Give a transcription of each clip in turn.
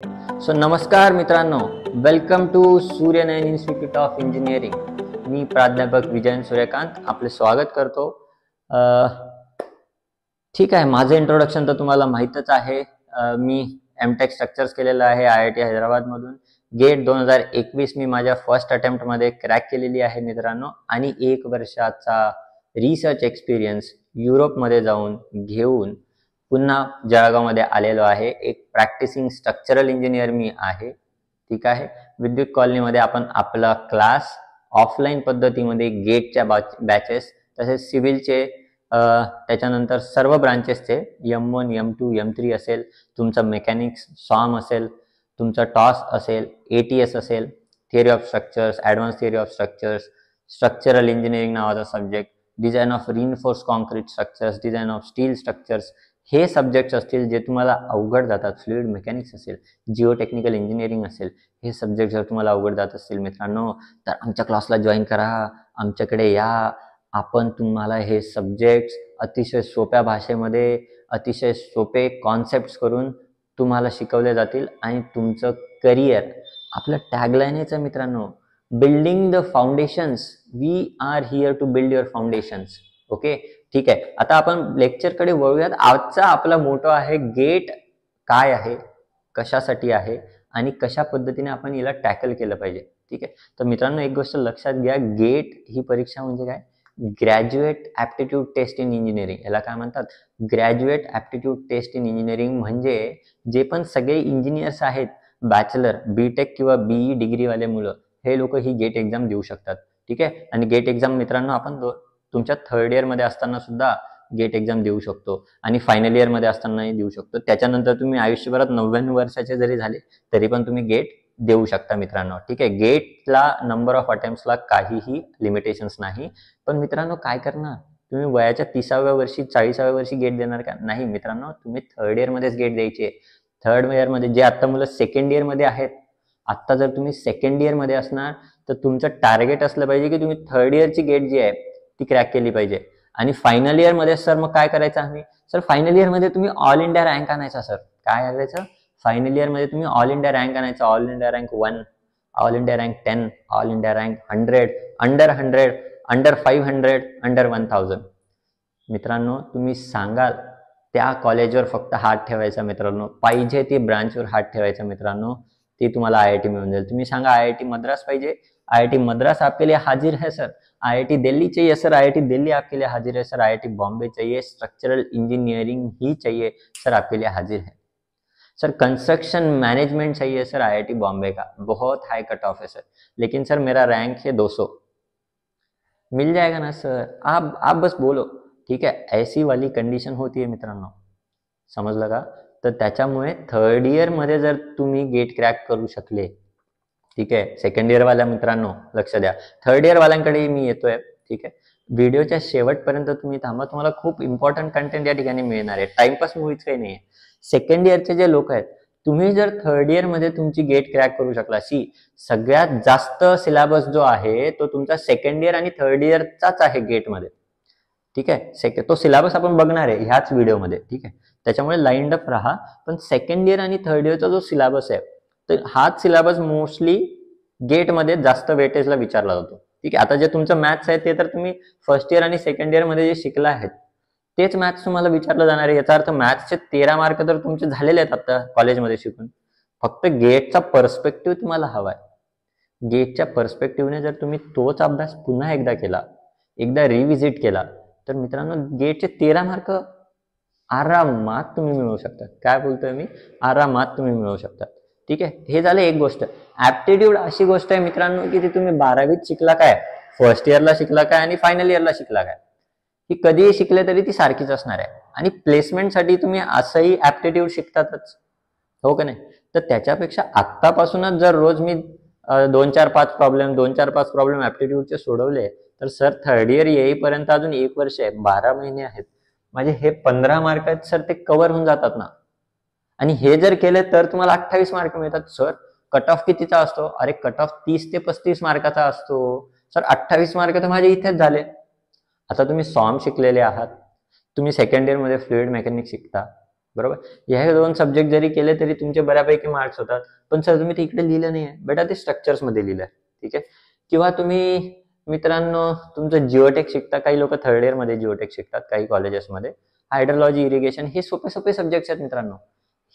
So नमस्कार मित्रांनो, welcome to Suryanayan institute of engineering. मी प्राध्यापक विजयन सूर्यकांत आपले स्वागत करतो. ठीक आहे, माझं इंट्रोडक्शन तर तुम्हाला माहीतच आहे. मी एमटेक स्ट्रक्चर्स केलेलं आहे IIT हैदराबादमधून. गेट 2021 मी माझ्या फर्स्ट अटेम्प्टमध्ये क्रॅक केलेली आहे मित्रांनो, आणि 1 वर्षाचा रिसर्च एक्सपिरियन्स युरोपमध्ये जाऊन घेऊन पुन्हा जळगावमध्ये आलेलो आहे. एक प्रॅक्टिसिंग स्ट्रक्चरल इंजिनियर मी आहे. ठीक आहे, विद्युत कॉलनीमध्ये आपण आपला क्लास ऑफलाईन पद्धतीमध्ये गेटच्या बॅचेस तसेच सिव्हिलचे त्याच्यानंतर सर्व ब्रांचेसचे M1 M2 M3 असेल, तुमचं मेकॅनिक्स सॉम असेल, तुमचं टॉस असेल, ATS असेल, theory of structures, advance theory of structures, structural engineering नावाचा subject, design of reinforce concrete structures, design of steel structures, हे सब्जेक्ट्स असतील जे तुम्हाला अवघड जातात. फ्लुइड मेकॅनिक्स असेल, जिओ टेक्निकल इंजिनिअरिंग असेल, हे सब्जेक्ट जर तुम्हाला अवघड जात असतील मित्रांनो, तर आमच्या क्लासला जॉईन करा, आमच्याकडे या. आपण तुम्हाला हे सब्जेक्ट्स अतिशय सोप्या भाषेमध्ये, अतिशय सोपे कॉन्सेप्ट्स करून तुम्हाला शिकवले जातील आणि तुमचं करिअर, आपलं टॅगलाईनच आहे मित्रांनो, building the foundations. We are here to build your foundations. Okay, ठीक आहे. आता आपण लेक्चरकडे वळूयात. आजचा आपला मोटो आहे गेट काय आहे, कशासाठी आहे आणि कशा पद्धतीने आपण याला टॅकल केलं पाहिजे. ठीक आहे, तर मित्रांनो एक गोष्ट लक्षात घ्या, गेट ही परीक्षा म्हणजे काय? Graduate aptitude test in engineering. याला काय म्हणतात? Graduate aptitude test in engineering. म्हणजे जे पण सगळे इंजिनियर्स आहेत, बॅचलर, BTech किंवा BE डिग्रीवाले मुलं, हे लोक ही गेट एक्झाम देऊ शकतात. ठीक आहे, आणि गेट एक्झाम मित्रांनो आपण तुमच्या थर्ड इयरमध्ये असताना सुद्धा गेट एक्झाम देऊ शकतो आणि फायनल इयरमध्ये असतानाही देऊ शकतो. त्याच्यानंतर तुम्ही आयुष्यभरात 99 वर्षाचे जरी झाले तरी पण तुम्ही गेट देऊ शकता मित्रांनो. ठीक आहे, गेटला नंबर ऑफ अटेम्प्ट्सला काहीही लिमिटेशन्स नाही. पण मित्रांनो काय करणार, तुम्ही वयाच्या 30व्या वर्षी 40व्या वर्षी गेट देणार का? नाही मित्रांनो, तुम्ही थर्ड इयरमध्येच गेट द्यायचे. थर्ड इयरमध्ये जे आत्ता मुलं सेकंड इयरमध्ये आहेत, आत्ता जर तुम्ही सेकंड इयरमध्ये असणार तर तुमचं टार्गेट असलं पाहिजे की तुम्ही थर्ड इयरची गेट जी आहे ती क्रॅक केली पाहिजे. आणि फायनल इयरमध्ये सर मग काय करायचं आम्ही? सर फायनल इयरमध्ये तुम्ही ऑल इंडिया रँक आणायचा. सर काय करायचं? फायनल इयरमध्ये तुम्ही ऑल इंडिया रँक आणायचा. All India rank 1, all India rank 10, all India rank 100, under 100, under 500, under 1000. मित्रांनो तुम्ही सांगाल त्या कॉलेजवर फक्त हात ठेवायचा मित्रांनो, पाहिजे ती ब्रांचवर हात ठेवायचा मित्रांनो, ती तुम्हाला IIT मिळून जाईल. तुम्ही सांगा IIT मद्रास पाहिजे, IIT मद्रास आपके लिए हाजिर है सर. IIT दिल्ली चाहिए सर, IIT दिल्ली आपके लिए हाजिर है सर. IIT बॉम्बे चाहिए, स्ट्रक्चरल इंजीनियरिंग ही चाहिए सर, आपके लिए हाजिर है सर. कंस्ट्रक्शन मैनेजमेंट चाहिए सर, IIT बॉम्बे का बहुत हाई कट ऑफ है सर, लेकिन सर मेरा रैंक है 200. मिल जाएगा ना सर, आप बस बोलो. ठीक आहे, ऐसी वाली कंडिशन होती है मित्रांनो, समजलं का? तर त्याच्यामुळे थर्ड इयरमध्ये जर तुम्ही गेट क्रॅक करू शकले, ठीक आहे, सेकंड इयरवाल्या मित्रांनो लक्ष द्या, थर्ड इयरवाल्यांकडे मी येतोय. ठीक आहे, व्हिडिओच्या शेवटपर्यंत तुम्ही थांबा, तुम्हाला खूप इम्पॉर्टंट कंटेंट या ठिकाणी मिळणार आहे. टाइमपास मुळीच काही नाही आहे. सेकंड इयरचे जे लोक आहेत, तुम्ही जर थर्ड इयरमध्ये तुमची गेट क्रॅक करू शकला, सगळ्यात जास्त सिलेबस जो आहे तो तुमचा सेकंड इयर आणि थर्ड इयरचाच आहे गेटमध्ये. ठीक आहे, तो सिलेबस आपण बघणार आहे ह्याच व्हिडिओमध्ये. ठीक आहे, त्याच्यामुळे लाईन्ड अप राहा. पण सेकंड इयर आणि थर्ड इयरचा जो सिलेबस आहे, तर हाच सिलेबस मोस्टली गेटमध्ये जास्त वेटेजला विचारला जातो. ठीक आहे, आता जे तुमचं मॅथ्स आहे ते तर तुम्ही फर्स्ट इयर आणि सेकंड इयरमध्ये जे शिकला आहेत तेच मॅथ्स तुम्हाला विचारलं जाणार आहे. याचा अर्थ मॅथ्सचे 13 मार्क तर तुमचे झालेले आहेत आता कॉलेजमध्ये शिकून. फक्त गेटचा पर्स्पेक्टिव्ह तुम्हाला हवाय. गेटच्या पर्स्पेक्टिव्हने जर तुम्ही तोच अभ्यास पुन्हा एकदा केला, एकदा रिव्हिजिट केला, तर मित्रांनो गेटचे 13 मार्क आरामात तुम्ही मिळवू शकता. काय बोलतोय मी? आरामात तुम्ही मिळवू शकता. ठीक आहे, हे झालं एक गोष्ट. ऍप्टिट्यूड अशी गोष्ट आहे मित्रांनो की ती तुम्ही 12वीत शिकला काय, फर्स्ट इयरला शिकला काय आणि फायनल इयरला शिकला काय, की कधीही शिकले तरी ती सारखीच असणार आहे. आणि प्लेसमेंटसाठी तुम्ही असंही ऍप्टिट्यूड शिकतातच, हो का नाही? तर त्याच्यापेक्षा आत्तापासूनच जर रोज मी 2-4-5 प्रॉब्लेम ऍप्टिट्यूडचे सोडवले, तर सर थर्ड इयर येईपर्यंत अजून 1 वर्ष आहे, 12 महिने आहेत, म्हणजे हे 15 मार्क आहेत सर, ते कव्हर होऊन जातात ना. आणि हे जर केले तर तुम्हाला 28 मार्क मिळतात. सर कट ऑफ कितीचा असतो? अरे कट ऑफ 30 ते 35 मार्काचा असतो सर. 28 मार्क तर माझे इथेच झाले. आता तुम्ही सॉम शिकलेले आहात, तुम्ही सेकंड इयरमध्ये फ्लुइड मेकॅनिक्स शिकता, बरोबर. हे 2 सब्जेक्ट जरी केले तरी तुमचे बऱ्यापैकी मार्क्स होतात. पण सर तुम्ही ते इकडे लिहिलं नाहीये बेटा, ते स्ट्रक्चर्स मध्ये लिहिलंय. ठीक आहे. किंवा तुम्ही मित्रांनो तुमचं जिओटेक शिकता, काही लोक थर्ड इयर मध्ये जिओटेक शिकतात काही कॉलेजेसमध्ये. हायड्रोलॉजी, इरिगेशन हे सोपे सोपे सब्जेक्ट्स आहेत मित्रांनो.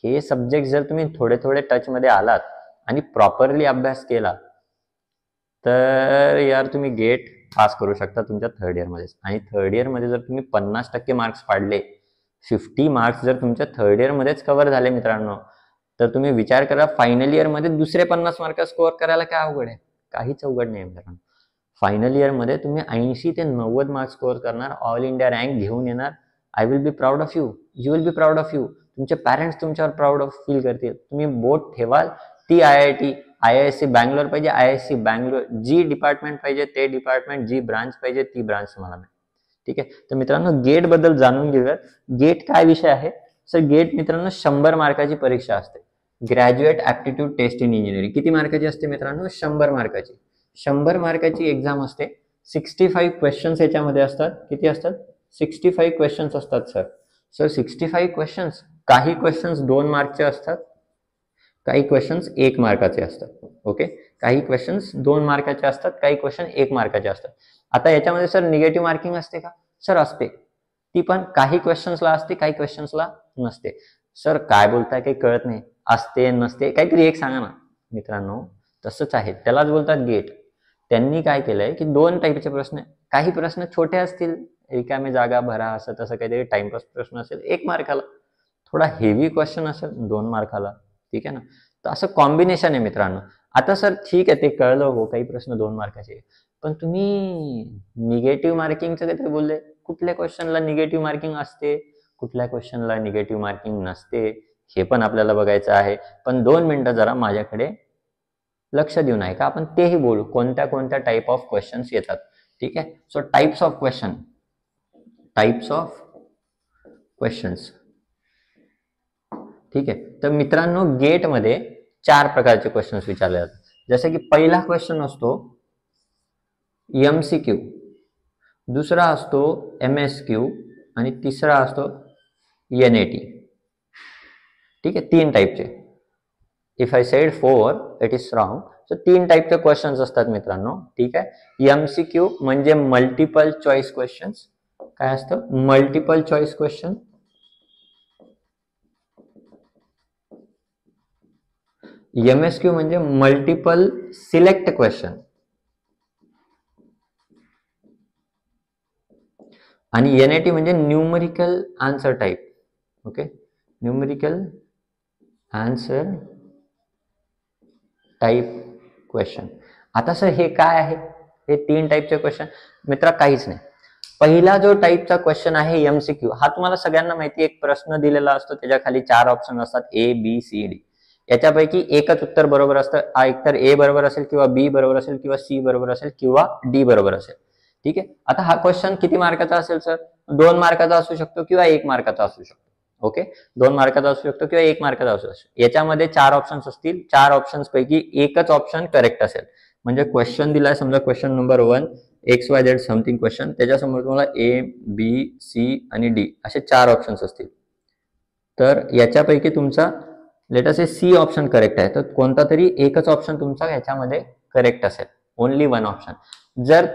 हे सब्जेक्ट जर तुम्ही थोडे थोडे टच मध्ये आलात आणि प्रॉपरली अभ्यास केला तर यार तुम्ही गेट पास करू शकता तुमच्या थर्ड इयर मध्ये. आणि थर्ड इयर मध्ये जर तुम्ही 50% मार्क्स पाडले, 50 मार्क्स जर तुमच्या थर्ड इयर मध्येच कव्हर झाले मित्रांनो, तर तुम्ही विचार करा फायनल इयर मध्ये दुसरे 50 मार्क स्कोअर करायला काय अवघड आहे? काहीच अवघड नाही मित्रांनो. फायनल इयर मध्ये तुम्ही 80 ते 90 मार्क्स स्कोअर करणार, ऑल इंडिया रँक घेऊन येणार. I will be proud of you, you will be proud of you. तुमचे पॅरेंट्स तुमच्यावर प्राऊड ऑफ फील करतील. तुम्ही बोट ठेवाल ती IIT, IISc बँगलोर पाहिजे, IISc बँगलोर, जी डिपार्टमेंट पाहिजे ते डिपार्टमेंट, जी ब्रांच पाहिजे ती ब्रांच तुम्हाला मिळेल. ठीक आहे. तर मित्रांनो गेट बद्दल जाणून घेऊयात. गेट काय विषय आहे? सर गेट मित्रांनो 100 मार्काची परीक्षा असते. Graduate aptitude test in engineering. किती मार्काची असते मित्रांनो? 100 मार्काची. 100 मार्काची एक्झाम असते. 65 क्वेश्चन्स याच्यामध्ये असतात. किती असतात? 65 क्वेश्चन्स असतात सर. सर 65 क्वेश्चन्स, काही क्वेश्चन्स 2 मार्कचे असतात, काही क्वेश्चन्स 1 मार्काचे असतात. ओके. काही क्वेश्चन्स 2 मार्काचे असतात, काही क्वेश्चन 1 मार्काचे असतात. आता याच्यामध्ये सर निगेटिव्ह मार्किंग असते का? सर असते. ती पण काही क्वेश्चन्सला असते, काही क्वेश्चन्सला नसते. सर काय बोलताय, काही कळत नाही. असते नसते काहीतरी एक सांगा ना. मित्रांनो तसंच आहे, त्यालाच बोलतात गेट. त्यांनी काय केलंय की 2 टाईपचे प्रश्न, काही प्रश्न छोटे असतील, रिकामी जागा भरा असं तसं काहीतरी टाइमपास प्रश्न असेल 1 मार्काला, थोडा हेवी क्वेश्चन असेल 2 मार्काला. ठीक आहे ना. तर असं कॉम्बिनेशन आहे मित्रांनो. आता सर ठीक आहे ते कळलं हो, काही प्रश्न 2 मार्काचे, पण तुम्ही निगेटिव्ह मार्किंगचं काहीतरी बोलले. कुठल्या क्वेश्चनला निगेटिव्ह मार्किंग असते, कुठल्या क्वेश्चनला निगेटिव्ह मार्किंग नसते, हे पण आपल्याला बघायचं आहे. पण 2 मिनिटं जरा माझ्याकडे लक्ष देऊन आहे का, आपण तेही बोलू कोणत्या कोणत्या टाईप ऑफ क्वेश्चन्स येतात. ठीक आहे. So types of question, types of questions. ठीक आहे. तर मित्रांनो गेटमध्ये 4 प्रकारचे क्वेश्चन्स विचारले जातात. जसे की पहिला क्वेश्चन असतो MCQ, दुसरा असतो MSQ आणि तिसरा असतो NAT. ठीक आहे. 3 टाईपचे. If I said 4 it is wrong. So 3 टाईपचे क्वेश्चन्स असतात मित्रांनो. ठीक आहे. MCQ म्हणजे मल्टिपल चॉईस क्वेश्चन्स. काय असतं? Multiple choice question. MSQ म्हणजे मल्टिपल सिलेक्ट क्वेश्चन. आणि NAT म्हणजे numerical answer type. Okay. Numerical answer type question. आता सर हे काय आहे? हे 3 टाईपचे क्वेश्चन मित्रा काहीच नाही. पहिला जो टाईपचा क्वेश्चन आहे MCQ, हा तुम्हाला सगळ्यांना माहिती, एक प्रश्न दिलेला असतो, त्याच्या खाली 4 ऑप्शन असतात A, B, C, D. याच्यापैकी एकच उत्तर बरोबर असतं. एकतर A बरोबर असेल किंवा B बरोबर असेल किंवा C बरोबर असेल किंवा D बरोबर असेल. ठीक आहे. आता हा क्वेश्चन किती मार्काचा असेल सर? 2 मार्काचा असू शकतो किंवा 1 मार्काचा असू शकतो. ओके. 2 मार्काचा असू शकतो किंवा 1 मार्काचा असू शकतो. याच्यामध्ये 4 ऑप्शन्स असतील. 4 ऑप्शन्स पैकी एकच ऑप्शन करेक्ट असेल. म्हणजे क्वेश्चन दिलाय समजा question number 1 XYZ something question, त्याच्यासमोर तुम्हाला A, B, C आणि D असे 4 ऑप्शन्स असतील. तर याच्यापैकी तुमचा लेट अस से C ऑप्शन करेक्ट आहे, तर कोणता तरी एकच ऑप्शन तुमचा याच्यामध्ये करेक्ट असेल. Only 1 option. जर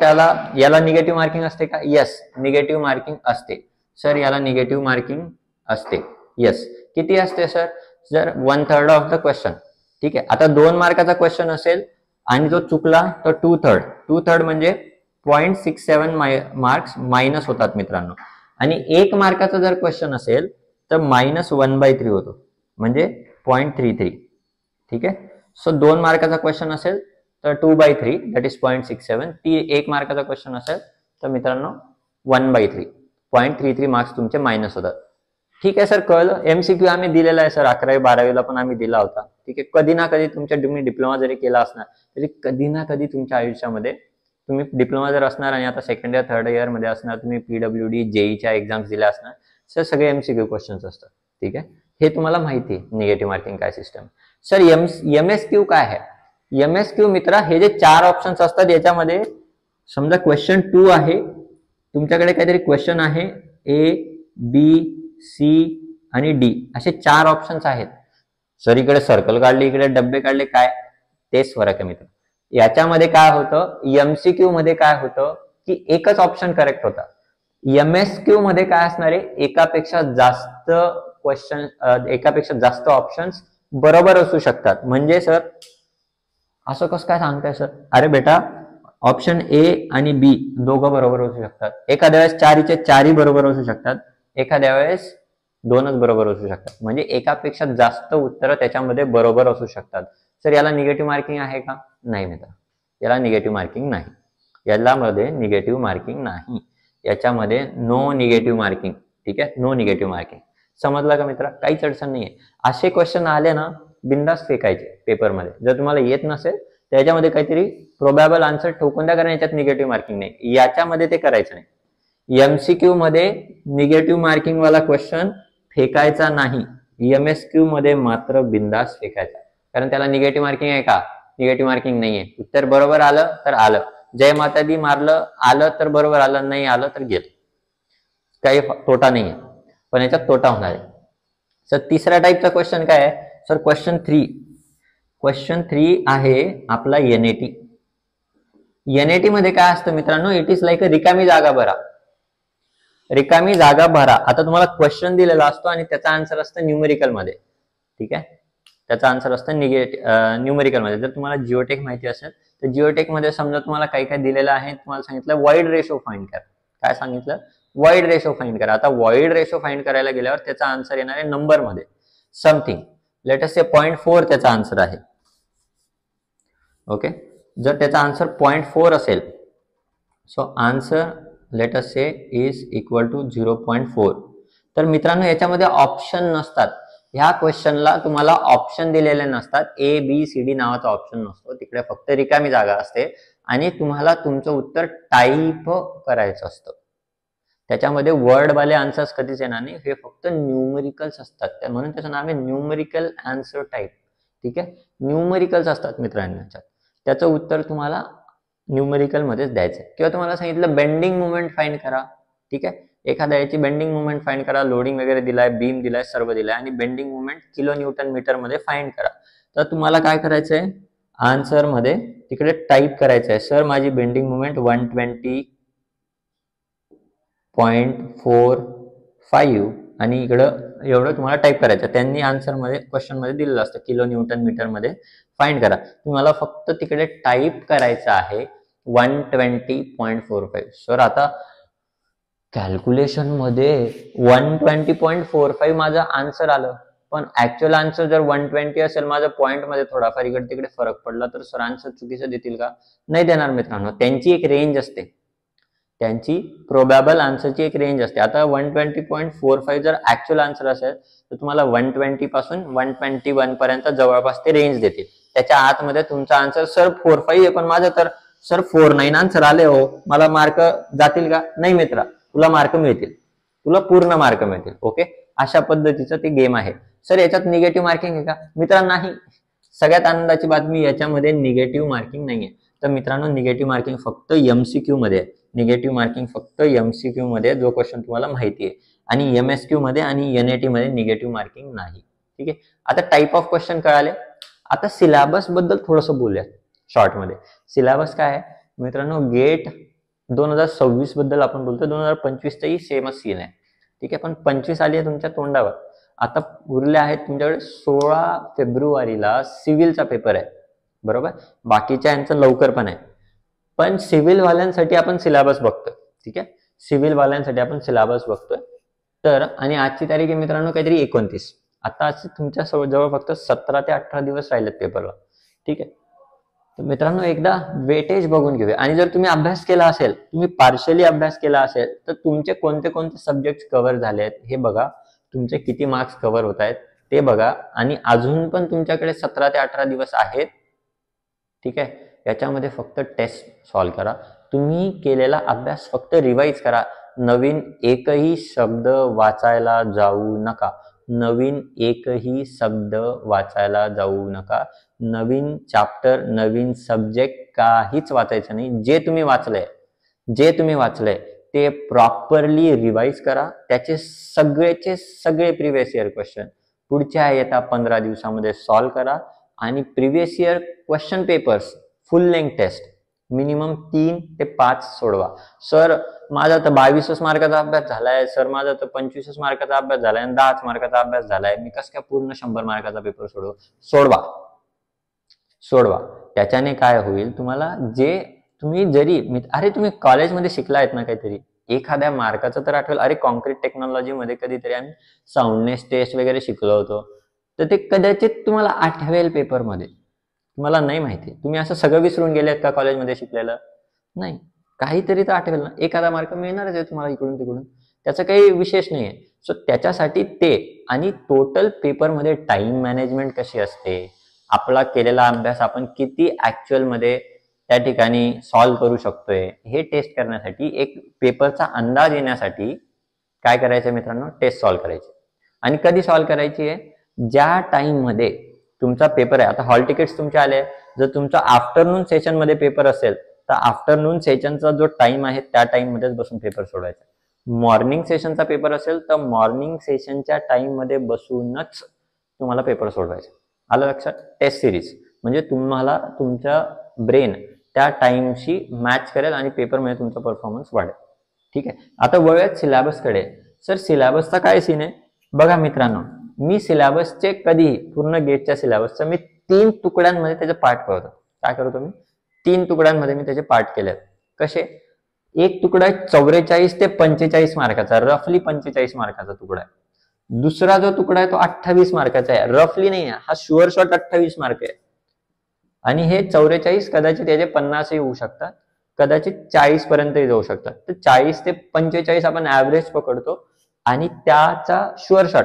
याला निगेटिव्ह मार्किंग असते का? येस, निगेटिव्ह मार्किंग असते. सर याला निगेटिव्ह मार्किंग असते. येस. किती असते सर? जर 1/3 ऑफ द क्वेश्चन. ठीक आहे. आता 2 मार्काचा क्वेश्चन असेल आणि जो चुकला तर 2/3. 2/3 म्हणजे 0.67 मार्क्स मायनस होतात मित्रांनो. आणि 1 मार्काचा जर क्वेश्चन असेल तर -1/3 होतो, म्हणजे 0.33. ठीक आहे. सो 2 मार्काचा क्वेश्चन असेल तर 2/3 दॅट इज 0.67. 1 मार्काचा क्वेश्चन असेल तर मित्रांनो 1/3, 0.33 मार्क्स तुमचे मायनस होतात. ठीक आहे सर, कळलं. MCQ आम्ही दिलेला आहे सर, 11वी 12वीला पण आम्ही दिला होता. ठीक आहे. कधी ना कधी तुम्ही डिप्लोमा जरी केला असणार तरी कधी ना कधी तुमच्या आयुष्यामध्ये तुम्ही डिप्लोमा जर असणार आणि आता 2nd इयर 3rd इयर मध्ये असणार, तुम्ही PWD JEEच्या एक्झाम्स दिल्या असणार, सर सगळे MCQ क्वेश्चन्स असतात. ठीक आहे. हे तुम्हाला माहिती आहे निगेटिव्ह मार्किंग काय सिस्टम. सर MSQ काय आहे? MSQ मित्रा हे जे 4 ऑप्शन्स असतात याच्यामध्ये समजा क्वेश्चन 2 आहे, तुमच्याकडे काहीतरी क्वेश्चन आहे A, B, C, आणि डी असे 4 ऑप्शन्स आहेत. सर इकडे सर्कल काढले, इकडे डब्बे काढले, काय तेच फरक आहे मित्र. याच्यामध्ये काय होतं, एमसीक्यू मध्ये काय होतं की एकच ऑप्शन करेक्ट होता. एमएसक्यू मध्ये काय असणार आहे, एकापेक्षा जास्त क्वेश्चन, एकापेक्षा जास्त ऑप्शन्स बरोबर असू शकतात. म्हणजे सर असं कसं काय सांगताय सर? अरे बेटा, ऑप्शन ए आणि बी दोघं बरोबर असू शकतात. एखाद्या वेळेस 4चे 4ही बरोबर असू शकतात, एखाद्या वेळेस 2च बरोबर असू शकतात. म्हणजे एकापेक्षा जास्त उत्तरं त्याच्यामध्ये बरोबर असू शकतात. सर याला निगेटिव्ह मार्किंग आहे का? नाही मित्र, याला निगेटिव्ह मार्किंग नाही. यामध्ये निगेटिव्ह मार्किंग नाही. याच्यामध्ये नो निगेटिव्ह मार्किंग. ठीक आहे, नो निगेटिव्ह मार्किंग. समजलं का मित्र? काहीच अडचण नाहीये. असे क्वेश्चन आले ना, बिंदास फेकायचे पेपरमध्ये. जर तुम्हाला येत नसेल त्याच्यामध्ये काहीतरी प्रोबॅबल आन्सर ठोकून द्या, कारण याच्यात निगेटिव्ह मार्किंग नाही. याच्यामध्ये ते करायचं नाही. एमसीक्यू मध्ये निगेटिव्ह मार्किंग वाला क्वेश्चन फेकायचा नाही. एमएसक्यू मध्ये मात्र बिंदास फेकायचा, कारण त्याला निगेटिव्ह मार्किंग आहे का? निगेटिव्ह मार्किंग नाहीये. उत्तर बरोबर आलं तर आलं, जय माता दी मारलं, आलं तर बरोबर आलं, नाही आलं तर गेलं, काही तोटा नाहीये. पण याच्यात तोटा होणार आहे. सर तिसऱ्या टाईपचा क्वेश्चन काय आहे? सर क्वेश्चन 3 आहे आपला एनएटी. एनएटी मध्ये काय असतं मित्रांनो, इट इज लाईक अ रिकामी जागा भरा. रिकामी जागा भरा. आता तुम्हाला क्वेश्चन दिलेला असतो आणि त्याचा आन्सर असतं न्यूमेरिकल मध्ये. ठीक आहे, त्याचा आन्सर असतं न्यूमेरिकल मध्ये. जर तुम्हाला जिओटेक माहिती असेल तर जिओटेक मध्ये समजा तुम्हाला काही काय दिलेलं आहे, तुम्हाला सांगितलं वॉइड रेशो फाइंड करा. काय सांगितलं? वॉइड रेशो फाइंड करा. आता वॉइड रेशो फाइंड करायला गेल्यावर त्याचा आन्सर येणार आहे नंबर मध्ये समथिंग. लेट अस से 0.4 त्याचा आन्सर आहे. ओके, जर त्याचा आन्सर 0.4 असेल, so answer let us say is equal to 0.4. तर मित्रांनो याच्यामध्ये ऑप्शन नसतात. ह्या क्वेश्चनला तुम्हाला ऑप्शन दिलेले नसतात. ए बी सी डी नावाचा ऑप्शन नसतो. तिकडे फक्त रिकामी जागा असते आणि तुम्हाला तुमचं उत्तर टाईप करायचं असतं. त्याच्यामध्ये वर्ड वाले आन्सर्स कधीच येणार नाही. हे फक्त न्यूमेरिकल्स असतात, म्हणून त्याचं नाव आहे न्यूमेरिकल आन्सर टाईप. ठीक आहे, न्यूमेरिकल्स असतात मित्रांनो. त्याचं उत्तर तुम्हाला न्यूमेरिकल मध्येच द्यायचं. किंवा तुम्हाला सांगितलं बेंडिंग मुवमेंट फाइंड करा. ठीक आहे, एखाद्या याची बेंडिंग मुवमेंट फाइंड करा. लोडिंग वगैरे दिलाय, बीम दिलाय, सर्व दिलाय आणि bending movement kilo newton metre मध्ये फाइंड करा. तर तुम्हाला काय करायचंय, आन्सर मध्ये तिकडे टाईप करायचं आहे, सर माझी बेंडिंग मुवमेंट 120.45 आणि इकडं एवढं तुम्हाला टाईप करायचं. त्यांनी आन्सर मध्ये क्वेश्चन मध्ये दिलेलं असतं किलो न्यूटन मीटर मध्ये फाइंड करा. तुम्हाला फक्त तिकडे टाईप करायचं आहे 120.45. सर आता कॅल्क्युलेशन मध्ये 120.45 माझं आन्सर आलं, पण ऍक्च्युअल आन्सर जर 120 असेल, माझं पॉइंट मध्ये थोडाफार इकडे तिकडे फरक पडला, तर सर आन्सर चुकीचं देतील का? नाही देणार मित्रांनो. त्यांची एक रेंज असते, त्यांची प्रोबॅबल आन्सरची एक रेंज असते. आता 120.45 जर ऍक्च्युअल आन्सर असेल तर तुम्हाला 120 पासून 121 पर्यंत जवळपास ते रेंज देतील. त्याच्या आतमध्ये तुमचा आन्सर सर 45 आहे, पण माझं तर सर 49 आन्सर आले हो, मला मार्क जातील का? नाही मित्रा, तुला मार्क मिळतील, तुला पूर्ण मार्क मिळतील. ओके, अशा पद्धतीचं ते गेम आहे. सर याच्यात निगेटिव्ह मार्किंग आहे का? मित्रांनो नाही. सगळ्यात आनंदाची बातमी, याच्यामध्ये निगेटिव्ह मार्किंग नाहीये. तर मित्रांनो निगेटिव्ह मार्किंग फक्त एमसीक्यू मध्ये आहे. निगेटिव्ह मार्किंग फक्त एमसीक्यू मध्ये, जो क्वेश्चन तुम्हाला माहिती आहे, आणि एमएसक्यू मध्ये आणि एनएटी मध्ये निगेटिव्ह मार्किंग नाही. ठीक आहे, आता टाईप ऑफ क्वेश्चन कळाले. आता सिलेबस बद्दल थोडंसं बोलूया शॉर्ट मध्ये. सिलेबस काय आहे मित्रांनो, गेट 2026 बद्दल आपण बोलतो. 2025 चाही सेमच सीन आहे. ठीक आहे, पण 25 आली आहे तुमच्या तोंडावर. आता उरले आहेत तुमच्याकडे 16 फेब्रुवारीला सिव्हिलचा पेपर आहे, बरोबर. बाकीच्या यांचं लवकर पण आहे, पण सिव्हिल वाल्यांसाठी आपण सिलेबस बघतोय. ठीक आहे, सिव्हिल वाल्यांसाठी आपण सिलेबस बघतोय. तर आणि आजची तारीख आहे मित्रांनो काहीतरी 29. आता असे तुमच्या जवळ फक्त 17 ते 18 दिवस राहिलेत पेपरला. ठीक आहे, तर मित्रांनो एकदा वेटेज बघून घेऊया. आणि जर तुम्ही अभ्यास केला असेल, तुम्ही पार्शली अभ्यास केला असेल, तर तुमचे कोणते कोणते सब्जेक्ट कव्हर झाले आहेत हे बघा. तुमचे किती मार्क्स कव्हर होत आहेत ते बघा. आणि अजून पण तुमच्याकडे 17 ते 18 दिवस आहेत. ठीक आहे, याच्यामध्ये फक्त टेस्ट सॉल्व्ह करा. तुम्ही केलेला अभ्यास फक्त रिवाइज करा. नवीन एकही शब्द वाचायला जाऊ नका. नवीन एकही शब्द वाचायला जाऊ नका. नवीन चॅप्टर, नवीन सब्जेक्ट काहीच वाचायचं नाही. जे तुम्ही वाचलंय ते प्रॉपरली रिवाइज करा, त्याचे सगळेचे सगळे प्रिव्हियस इयर क्वेश्चन पुढच्या येत्या 15 दिवसामध्ये सॉल्व्ह करा आणि previous year question papers full length test minimum 3 ते 5 सोडवा. सर माझा तर 22 मार्काचा अभ्यास झालाय, सर माझा तर 25 मार्काचा अभ्यास झालाय आणि 10 मार्काचा अभ्यास झालाय, मी कसं काय पूर्ण 100 मार्काचा पेपर सोडवू? सोडवा. त्याच्याने काय होईल, तुम्हाला जे तुम्ही जरी अरे तुम्ही कॉलेजमध्ये शिकलायत ना काहीतरी, एखाद्या मार्काचं तर आठवेल. अरे कॉन्क्रीट टेक्नॉलॉजीमध्ये कधीतरी आम्ही साऊंडनेस टेस्ट वगैरे शिकलो होतो, तर ते कदाचित तुम्हाला आठवेल पेपरमध्ये. तुम्हाला नाही माहिती, तुम्ही असं सगळं विसरून गेलेत का कॉलेजमध्ये शिकलेलं? नाही, काहीतरी तर आठवेल ना. एखादा मार्क मिळणारच आहे तुम्हाला इकडून तिकडून, त्याचं काही विशेष नाही आहे. सो त्याच्यासाठी ते आणि टोटल पेपरमध्ये टाइम मॅनेजमेंट कशी असते, आपला केलेला अभ्यास आपण किती ऍक्च्युअल मध्ये त्या ठिकाणी सॉल्व्ह करू शकतोय, हे टेस्ट करण्यासाठी, एक पेपरचा अंदाज येण्यासाठी काय करायचं मित्रांनो, टेस्ट सॉल्व्ह करायची. आणि कधी सॉल्व्ह करायची आहे? ज्या टाइम मध्ये तुमचा पेपर आहे. आता हॉल तिकीट्स तुमचे आले, जर तुमचा आफ्टरनून सेशन मध्ये पेपर असेल तर आफ्टरनून सेशनचा जो टाइम आहे त्या टाइम मध्येच बसून पेपर सोडवायचा. मॉर्निंग सेशनचा पेपर असेल तर मॉर्निंग सेशनच्या टाइम मध्ये बसूनच तुम्हाला पेपर सोडवायचा. आलं लक्षात? टेस्ट सिरीज म्हणजे तुम्हाला तुमचा ब्रेन त्या टाइमशी मॅच करेल आणि पेपरमध्ये तुमचा परफॉर्मन्स वाढेल. ठीक आहे. आता वळूयात सिलेबसकडे. सर सिलेबसचा काय सीन आहे? बघा मित्रांनो, मी सिलेबसचे कधीही पूर्ण गेटच्या सिलेबसचा मी 3 तुकड्यांमध्ये त्याचे पार्ट करतो. काय करतो मी? 3 तुकड्यांमध्ये मी त्याचे पार्ट केले. कसे? एक तुकडा 44 ते 45 मार्काचा, रफली 45 मार्काचा तुकडा आहे. दुसरा जो तुकडा आहे तो 28 मार्काचा आहे, रफली नाही आहे, हा शुअर शॉट 28 मार्क आहे. आणि हे 44 कदाचित याचे 50 होऊ शकतात, कदाचित 40 पर्यंतही जाऊ शकतात. तर 40 ते 45 आपण ऍव्हरेज पकडतो आणि त्याचा शुअर शॉट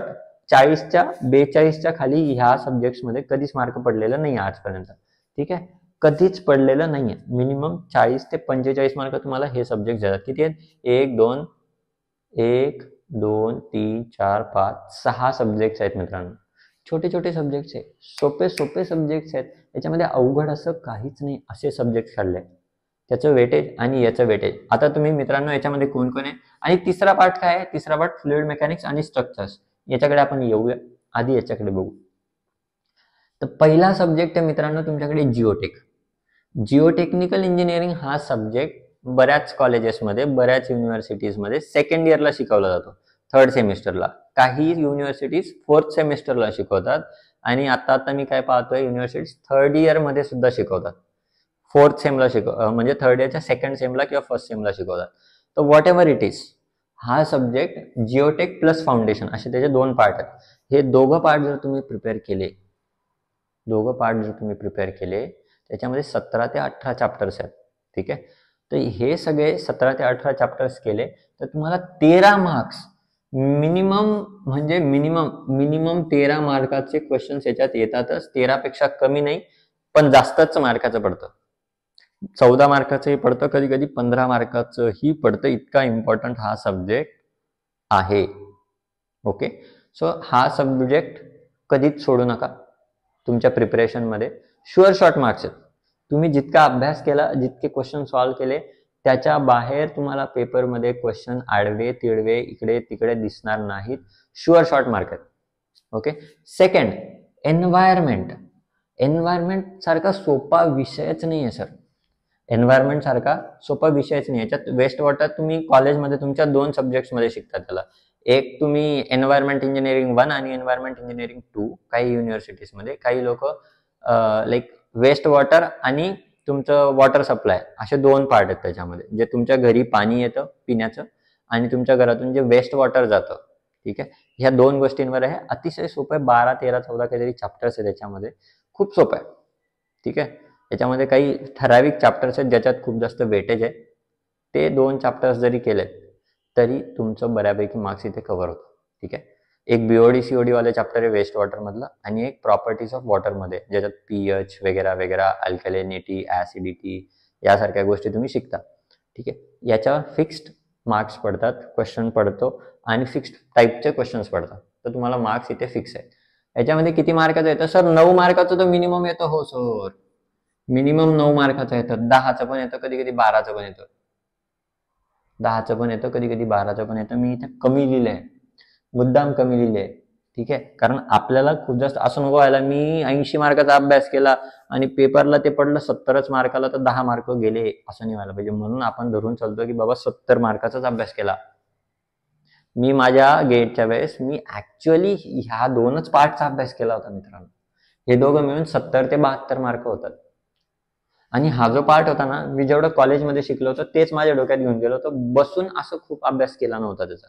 40च्या 42च्या खाली ह्या सब्जेक्ट्स मध्ये कधीच मार्क पडलेला नाही आजपर्यंत. ठीक आहे, कधीच पडलेलं नाहीये. मिनिमम 40 ते 45 मार्क तुम्हाला हे सब्जेक्ट देतात. किती आहेत? 1 2 3 4 5 6 सब्जेक्ट्स आहेत मित्रांनो. छोटे छोटे सब्जेक्ट्स आहेत, सोपे सब्जेक्ट्स आहेत. याच्यामध्ये अवघड असं काहीच नाही, असे सब्जेक्ट काढले. त्याचं वेटेज आणि याचं वेटेज. आता तुम्ही मित्रांनो याच्यामध्ये कोण कोण आहे आणि तिसरा पार्ट काय आहे? तिसरा पार्ट फ्लुइड मेकॅनिक्स आणि स्ट्रक्चर्स. याच्याकडे आपण येऊया, आधी याच्याकडे बघू. तर पहिला सब्जेक्ट आहे मित्रांनो तुमच्याकडे जिओटेक. जिओटेक्निकल इंजिनिअरिंग हा सब्जेक्ट बऱ्याच कॉलेजेसमध्ये, बऱ्याच युनिव्हर्सिटीजमध्ये सेकंड इयरला शिकवला जातो, 3rd सेमिस्टरला. काही युनिव्हर्सिटीज 4th सेमिस्टरला शिकवतात आणि आता मी काय पाहतोय, युनिव्हर्सिटीज 3rd इयर मध्ये सुद्धा शिकवतात. 4th सेमला म्हणजे 3rd इयरच्या 2nd सेमला किंवा 1st सेमला शिकवतात. तर व्हॉट एव्हर इट इज, हा सब्जेक्ट जिओटेक प्लस फाउंडेशन असे त्याचे 2 पार्ट आहेत. हे दोघं पार्ट जर तुम्ही प्रिपेअर केले त्याच्यामध्ये 17 ते 18 चॅप्टर्स आहेत. ठीक आहे, तर हे सगळे 17 ते 18 चॅप्टर्स केले तर तुम्हाला 13 मार्क्स मिनिमम 13 मार्काचे क्वेश्चन्स याच्यात येतातच. 13 पेक्षा कमी नाही, पण जास्तच मार्काचं पडतं. 14 मार्काचंही पडतं, कधी कधी 15 मार्काचंही पडतं. इतका इम्पॉर्टंट हा सब्जेक्ट आहे. ओके, सो हा सब्जेक्ट कधीच सोडू नका तुमच्या प्रिपरेशनमध्ये. शुअर शॉर्ट मार्क्स आहेत. तुम्ही जितका अभ्यास केला, जितके क्वेश्चन सॉल्व्ह केले, त्याच्या बाहेर तुम्हाला पेपरमध्ये क्वेश्चन आडवे तिडवे इकडे तिकडे दिसणार नाहीत. शुअर शॉर्ट मार्क आहेत. ओके. सेकंड, एन्व्हायरमेंट सारखा सोपा विषयच नाही आहे सर. एन्व्हायरमेंट सारखा सोपा विषयच नाही. याच्यात वेस्ट वॉटर तुम्ही कॉलेजमध्ये तुमच्या 2 सब्जेक्ट्समध्ये शिकतात. त्याला एक तुम्ही एन्व्हायरमेंट इंजिनिअरिंग 1 आणि एन्व्हायरमेंट इंजिनिअरिंग 2 काही युनिव्हर्सिटीजमध्ये. काही लोक लाईक वेस्ट वॉटर आणि तुमचं वॉटर सप्लाय असे 2 पार्ट आहेत त्याच्यामध्ये. जे तुमच्या घरी पाणी येतं पिण्याचं आणि तुमच्या घरातून जे वेस्ट वॉटर जातं. ठीक आहे, ह्या 2 गोष्टींवर आहे. अतिशय सोपं आहे. 12 13 14 काहीतरी चॅप्टर्स आहे त्याच्यामध्ये. खूप सोपं आहे. ठीक आहे, याच्यामध्ये काही ठराविक चॅप्टर्स आहेत ज्याच्यात खूप जास्त वेटेज आहे. ते 2 चॅप्टर्स जरी केले तरी तुमचं बऱ्यापैकी मार्क्स इथे कव्हर होतं. ठीक आहे, एक बीओडी सीओडी वाले चॅप्टर आहे वेस्ट वॉटर मधला आणि एक प्रॉपर्टीज ऑफ वॉटर मध्ये, ज्याच्यात पीएच वगैरे अल्कॅलिनिटी, ऍसिडिटी यासारख्या गोष्टी तुम्ही शिकता. ठीक आहे, याच्यावर फिक्स्ड मार्क्स पडतात, क्वेश्चन पडतो आणि फिक्स्ड टाईपचे क्वेश्चन्स पडतात. तर तुम्हाला मार्क्स इथे फिक्स आहे. याच्यामध्ये किती मार्काचं येतं सर? 9 मार्काचं तर मिनिमम येतं. हो सर, मिनिमम 9 मार्काचं येतं. 10चं पण येतं, कधी कधी 12चं पण येतं. 10चं पण येतं, कधी कधी 12चं पण येतं. मी इथे कमी लिहिलंय, मुद्दाम कमी लिहिलंय. ठीक आहे, कारण आपल्याला खूप जास्त असं नको व्हायला मी 80 मार्काचा अभ्यास केला आणि पेपरला ते पडलं 70च मार्काला तर 10 मार्क गेले, असं नाही व्हायला पाहिजे. म्हणून आपण धरून चालतो की बाबा 70 मार्काचाच अभ्यास केला. मी माझ्या गेटच्या वेळेस मी ऍक्च्युअली ह्या 2च पार्टचा अभ्यास केला होता मित्रांनो. हे दोघं मिळून 70 ते 72 मार्क होतात. आणि हा जो पार्ट होता ना, मी जेवढं कॉलेजमध्ये शिकलो होतो तेच माझ्या डोक्यात घेऊन गेलो होतो. बसून असं खूप अभ्यास केला नव्हता त्याचा.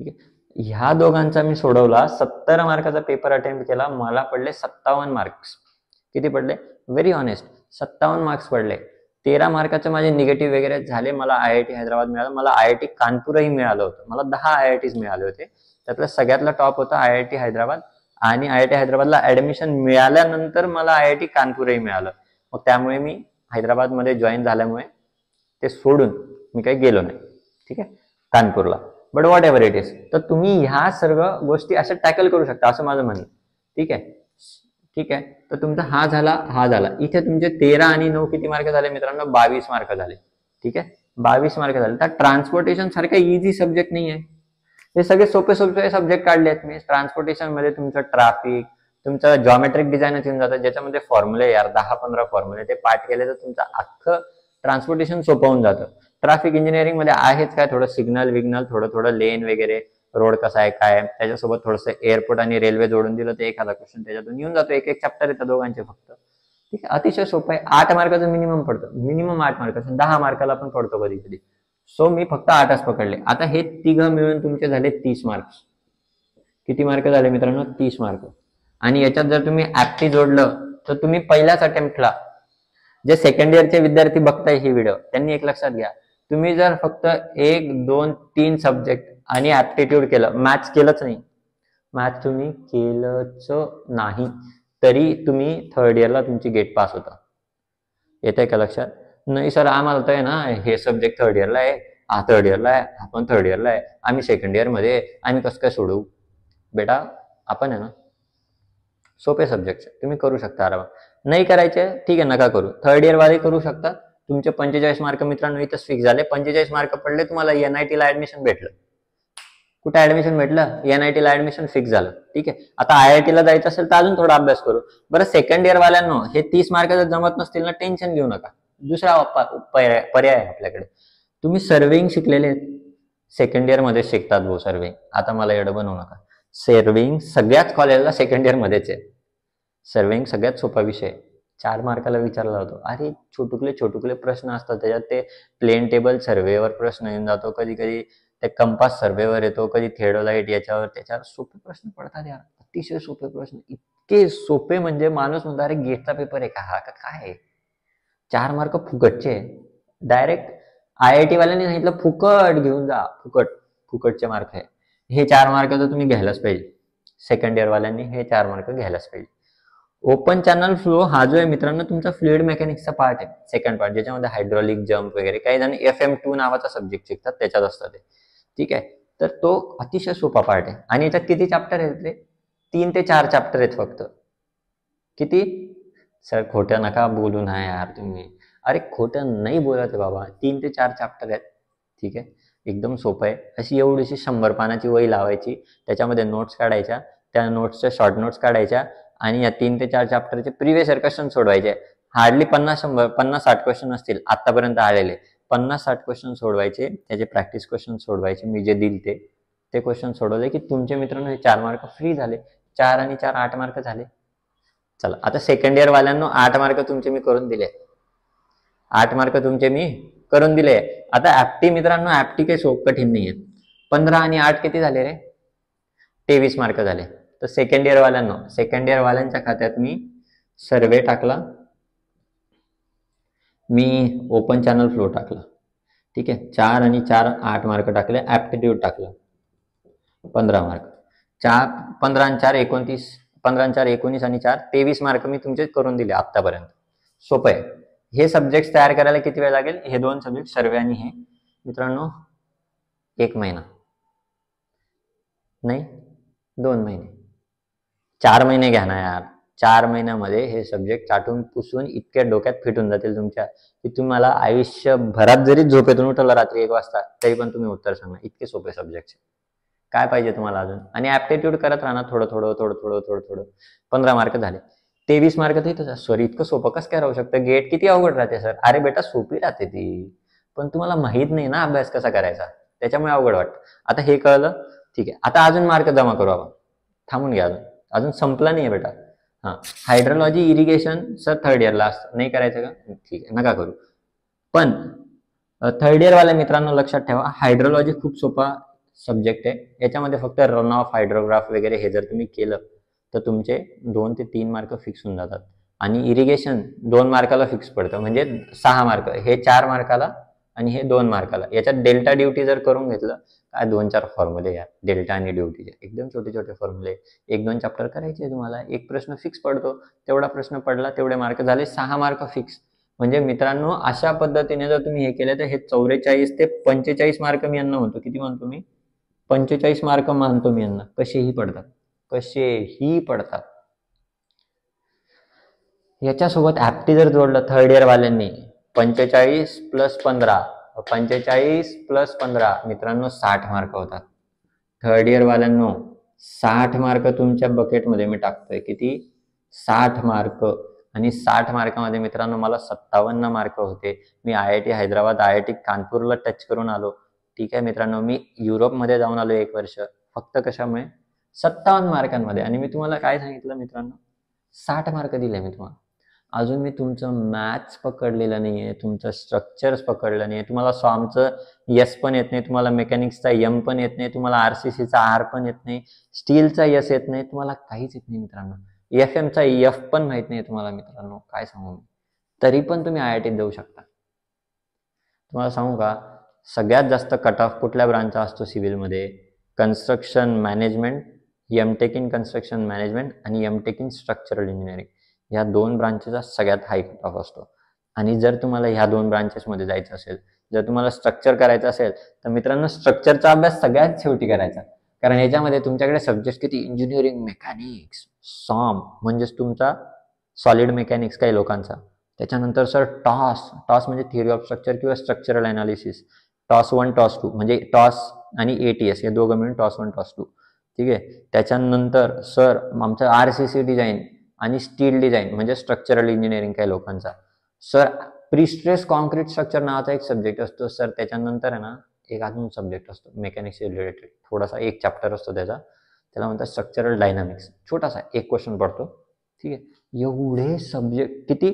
ठीक आहे, ह्या दोघांचा मी सोडवला, 70 मार्काचा पेपर अटेम्प्ट केला, मला पडले 57 मार्क्स. किती पडले? व्हेरी ऑनेस्ट, 57 मार्क्स पडले. 13 मार्काचे माझे निगेटिव्ह वगैरे झाले. मला IIT हैदराबाद मिळालं, मला IIT कानपूरही मिळालं होतं. मला 10 IITs मिळाले होते. त्यातलं सगळ्यातला टॉप होता IIT हैदराबाद. आणि IIT हैदराबादला ऍडमिशन मिळाल्यानंतर मला IIT कानपूरही मिळालं. मग त्यामुळे मी हैदराबादमध्ये जॉईन झाल्यामुळे ते सोडून मी काही गेलो नाही. ठीक आहे, कानपूरला. But whatever it is, तर तुम्ही ह्या सर्व गोष्टी अशा टॅकल करू शकता, असं माझं म्हणणं. ठीक आहे, ठीक आहे. तर तुमचा हा झाला. इथे तुमचे 13 आणि 9 किती मार्क झाले मित्रांनो? 22 मार्क झाले. ठीक आहे, 22 मार्क झाले. तर ट्रान्सपोर्टेशन सारखा इझी सब्जेक्ट नाही आहे. हे सगळे सोपे सोपे सब्जेक्ट काढले आहेत मी. ट्रान्सपोर्टेशन मध्ये तुमचं ट्रॅफिक, तुमचं जॉमेट्रिक डिझाईनच येऊन जातं, ज्याच्यामध्ये फॉर्म्युले यार 10-15 फॉर्म्युले ते पाठ केले तर तुमचं अख्खं ट्रान्सपोर्टेशन सोपं होऊन जातं. ट्रॅफिक इंजिनिअरिंग मध्ये आहेच काय, थोडं सिग्नल विग्नल, थोडं लेन वगैरे, रोड कसा आहे काय, त्याच्यासोबत थोडंसं एअरपोर्ट आणि रेल्वे जोडून दिलं तर एखादा क्वेश्चन त्याच्यातून येऊन जातो. एक चॅप्टर येतं दोघांचे फक्त. ठीक आहे, अतिशय सोपं आहे. 8 मार्काचं मिनिमम पडतं, मिनिमम 8 मार्काचं, 10 मार्काला पण पडतो कधी कधी. सो मी फक्त 8च पकडले. आता हे तिघं मिळून तुमचे झाले 30 मार्क्स. किती मार्क झाले मित्रांनो? 30 मार्क. आणि याच्यात जर तुम्ही ऍप्टी जोडलं तर तुम्ही पहिल्याच अटेम्प्टला, जे सेकंड इयरचे विद्यार्थी बघताय ही व्हिडिओ, त्यांनी एक लक्षात घ्या, तुम्ही जर फक्त 1, 2, 3 सब्जेक्ट आणि ऍप्टिट्यूड केलं, मॅथ्स केलंच नाही, मॅथ्स तुम्ही केलंच नाही, तरी तुम्ही थर्ड इयरला तुमची गेट पास होता. येत आहे का लक्षात? नाही सर आम्हाला तर आहे ना हे सब्जेक्ट थर्ड इयरला आहे, हा थर्ड इयरला आहे, आपण थर्ड इयरला आहे, आम्ही सेकंड इयर मध्ये, आम्ही कसं काय सोडवू? बेटा आपण आहे ना, सोपे सब्जेक्ट तुम्ही करू शकता आरामात. नाही करायचे ठीक आहे, नका करू. थर्ड इयर वाले करू शकता. तुमचे 45 मार्क मित्रांनो इथंच फिक्स झाले. 45 मार्क पडले, तुम्हाला NIT ला ऍडमिशन भेटलं. कुठे ऍडमिशन भेटलं? NIT ला ऍडमिशन फिक्स झालं. ठीक आहे, आता IIT ला जायचं असेल तर अजून थोडा अभ्यास करू. बरं सेकंड इयर वाल्यांनो, हे 30 मार्क जर जमत नसतील ना, टेन्शन घेऊ नका. दुसरा पर्याय आहे आपल्याकडे. तुम्ही सर्विंग शिकलेले आहेत, सेकंड इयर मध्ये शिकतात भाऊ सर्विंग. आता मला एवढं बनवू नका. सर्विंग सगळ्याच कॉलेजला सेकंड इयर मध्येच आहे. सर्विंग सगळ्यात सोपा विषय. 4 मार्काला विचारला होतो. अरे छोटुकले प्रश्न असतात त्याच्यात. ते प्लेन टेबल सर्वेवर प्रश्न येऊन जातो, कधी कधी ते कंपास सर्वेवर येतो, कधी थेडोलाइट याच्यावर त्याच्यावर. सोपे प्रश्न पडतात यार, अतिशय सोपे प्रश्न. इतके सोपे म्हणजे माणूस म्हणतो अरे गेटचा पेपर आहे का हा, का काय आहे? 4 मार्क फुकटचे. डायरेक्ट IIT वाल्यांनी सांगितलं फुकट घेऊन जा, फुकटचे मार्क आहे हे. 4 मार्क तर तुम्ही घ्यायलाच पाहिजे. सेकंड इयर वाल्यांनी हे 4 मार्क घ्यायलाच पाहिजे. ओपन चॅनल फ्लो हा जो आहे मित्रांनो तुमचा फ्लुइड मेकॅनिक्सचा पार्ट आहे, सेकंड पार्ट, ज्याच्यामध्ये हायड्रॉलिक जम्प वगैरे, काही जण FM2 नावाचा सब्जेक्ट शिकतात, त्याच्यात असतात ते. ठीक आहे, तर तो अतिशय सोपा पार्ट आहे. आणि याच्यात किती चॅप्टर आहेत रे? 3 ते 4 चॅप्टर आहेत फक्त. किती? सर खोटं नका बोलू ना यार तुम्ही. अरे खोटं नाही बोलत आहे बाबा, 3 ते 4 चॅप्टर आहेत. ठीक आहे, एकदम सोपं आहे. अशी एवढीशी 100 पानाची वही लावायची, त्याच्यामध्ये नोट्स काढायच्या, त्या नोट्सच्या शॉर्ट नोट्स काढायच्या आणि या 3 ते 4 चॅप्टरचे प्रिव्हियस इयर क्वेश्चन सोडवायचे. हार्डली 50-60 क्वेश्चन असतील आतापर्यंत आलेले. 50-60 क्वेश्चन सोडवायचे, त्याचे प्रॅक्टिस क्वेश्चन सोडवायचे, मी जे दिल ते क्वेश्चन सोडवले की तुमचे मित्रांनो हे 4 मार्क फ्री झाले. 4 आणि 4 8 मार्क झाले. चला आता सेकंड इयर वाल्यांनो 8 मार्क तुमचे मी करून दिले. 8 मार्क तुमचे मी करून दिले. आता ऍप्टी मित्रांनो, ऍप्टी काही कठीण नाहीये. 15 आणि 8 किती झाले रे? 23 मार्क झाले. तर सेकंड इयर वाल्यांनो, सेकंड इयर वाल्यांच्या खात्यात मी सर्वे टाकला, मी ओपन चॅनल फ्लो टाकला. ठीक आहे, 4 आणि 4 8 मार्क टाकले. ऍप्टिट्यूड टाकलं 15 मार्क. 15 आणि 4 29, 15 आणि 4 19 आणि 4 23 मार्क मी तुमचे करून दिले आतापर्यंत. सोपं आहे. हे सब्जेक्ट तयार करायला किती वेळ लागेल? हे 2 सब्जेक्ट सर्वे आणि हे मित्रांनो 1 महिना नाही, 2 महिने, 4 महिने घ्या ना यार. 4 महिन्यामध्ये हे सब्जेक्ट चाटून पुसून इतक्या डोक्यात फिट होऊन जातील तुमच्या की तुम्हाला आयुष्यभरात जरी झोपेतून उठवलं रात्री 1 वाजता तरी पण तुम्ही उत्तर सांगणार. इतके सोपे सब्जेक्ट. काय पाहिजे तुम्हाला अजून? आणि ऍप्टिट्यूड करत राहणार थोडं थोडं थोडं थोडं थोडं थोडं. 15 मार्क झाले. 23 मार्क तर इथं. सर इतकं सोपं कसं काय राहू शकतं? गेट किती अवघड राहते सर? अरे बेटा सोपी राहते ती, पण तुम्हाला माहित नाही ना अभ्यास कसा करायचा, त्याच्यामुळे अवघड वाटतं. आता हे कळलं, ठीक आहे. आता अजून मार्क जमा करू आपण. थांबून घ्या, अजून अजून संपला नाहीये बेटा. हा, हायड्रोलॉजी इरिगेशन सर थर्ड इयरला असतं, नाही करायचं का? ठीक आहे, नका करू. पण थर्ड इयर वाल्या मित्रांनो लक्षात ठेवा, हायड्रोलॉजी खूप सोपा सब्जेक्ट आहे. याच्यामध्ये फक्त रन ऑफ, हायड्रोग्राफ वगैरे हे जर तुम्ही केलं तर तुमचे 2 ते 3 मार्क फिक्स होऊन जातात. आणि इरिगेशन 2 मार्काला फिक्स पडतं, म्हणजे 6 मार्क. हे 4 मार्काला आणि हे 2 मार्काला. याच्यात डेल्टा ड्युटी जर करून घेतलं, काय 2-4 फॉर्म्युले या डेल्टा आणि ड्युटीचे, एकदम छोटे छोटे फॉर्म्युले. 1-2 चॅप्टर करायचे तुम्हाला. एक प्रश्न फिक्स पडतो, तेवढा प्रश्न पडला तेवढे मार्क झाले, 6 मार्क फिक्स. म्हणजे मित्रांनो अशा पद्धतीने जर तुम्ही हे केलं तर हे 44 ते 45 मार्क मी यांना म्हणतो. किती म्हणतो मी? 45 मार्क मानतो मी यांना. कसेही पडतात, कसेही पडतात. याच्यासोबत ऍप्टी जर जोडलं थर्ड इयर वाल्यांनी, 45 + 15, 45 + 15 मित्रांनो 60 मार्क होतात. थर्ड इयर वाल्यांनो 60 मार्क तुमच्या बकेटमध्ये मी टाकतोय. किती? 60 मार्क. आणि 60 मार्कामध्ये मित्रांनो मला 57 मार्क होते. मी IIT हैदराबाद, IIT कानपूरला टच करून आलो. ठीक आहे मित्रांनो, मी युरोपमध्ये जाऊन आलो 1 वर्ष. फक्त कशामुळे? 57 मार्कांमध्ये. आणि मी तुम्हाला काय सांगितलं मित्रांनो? 60 मार्क दिले मी तुम्हाला. अजून मी तुमचं मॅथ्स पकडलेलं नाहीये, तुमचं स्ट्रक्चर्स पकडलं नाहीये, तुम्हाला सॉमचं यस पण येत नाही, तुम्हाला मेकॅनिक्सचा एम पण येत नाही, तुम्हाला RCCचा आर पण येत नाही, स्टीलचा यस येत नाही, तुम्हाला काहीच येत नाही मित्रांनो. FM चा एफ पण माहित नाही तुम्हाला मित्रांनो. काय सांगू मी? तरी पण तुम्ही IIT जाऊ शकता. तुम्हाला सांगू का, सगळ्यात जास्त कट ऑफ कुठल्या ब्रांचचा असतो सिव्हिलमध्ये? Construction management, M Tech in construction management आणि एमटेक इन स्ट्रक्चरल इंजिनिअरिंग. ह्या 2 ब्रांचेसचा सगळ्यात हाय कट ऑफ असतो. आणि जर तुम्हाला ह्या 2 ब्रांचेसमध्ये जायचं असेल, जर तुम्हाला स्ट्रक्चर करायचं असेल तर मित्रांनो स्ट्रक्चरचा अभ्यास सगळ्यात शेवटी करायचा. कारण याच्यामध्ये तुमच्याकडे सब्जेक्ट किती? इंजिनिअरिंग मेकॅनिक्स, सॉम म्हणजेच तुमचा सॉलिड मेकॅनिक्स काही लोकांचा. त्याच्यानंतर सर टॉस म्हणजे थिअरी ऑफ स्ट्रक्चर किंवा स्ट्रक्चरल अनालिसिस. टॉस 1, टॉस 2 म्हणजे टॉस आणि ATS हे दोघं मिळून टॉस 1, टॉस 2. ठीक आहे. त्याच्यानंतर सर आमचं RCC डिझाईन आणि स्टील डिझाईन म्हणजे स्ट्रक्चरल इंजिनिअरिंग काही लोकांचा. सर प्रीस्ट्रेस कॉन्क्रीट स्ट्रक्चर नावाचा एक सब्जेक्ट असतो सर. त्याच्यानंतर आहे ना एक अजून सब्जेक्ट असतो मेकॅनिक्स रिलेटेड, थोडासा एक चॅप्टर असतो त्याला म्हणतात स्ट्रक्चरल डायनामिक्स. छोटासा एक क्वेश्चन पडतो. ठीक आहे. एवढे सब्जेक्ट किती?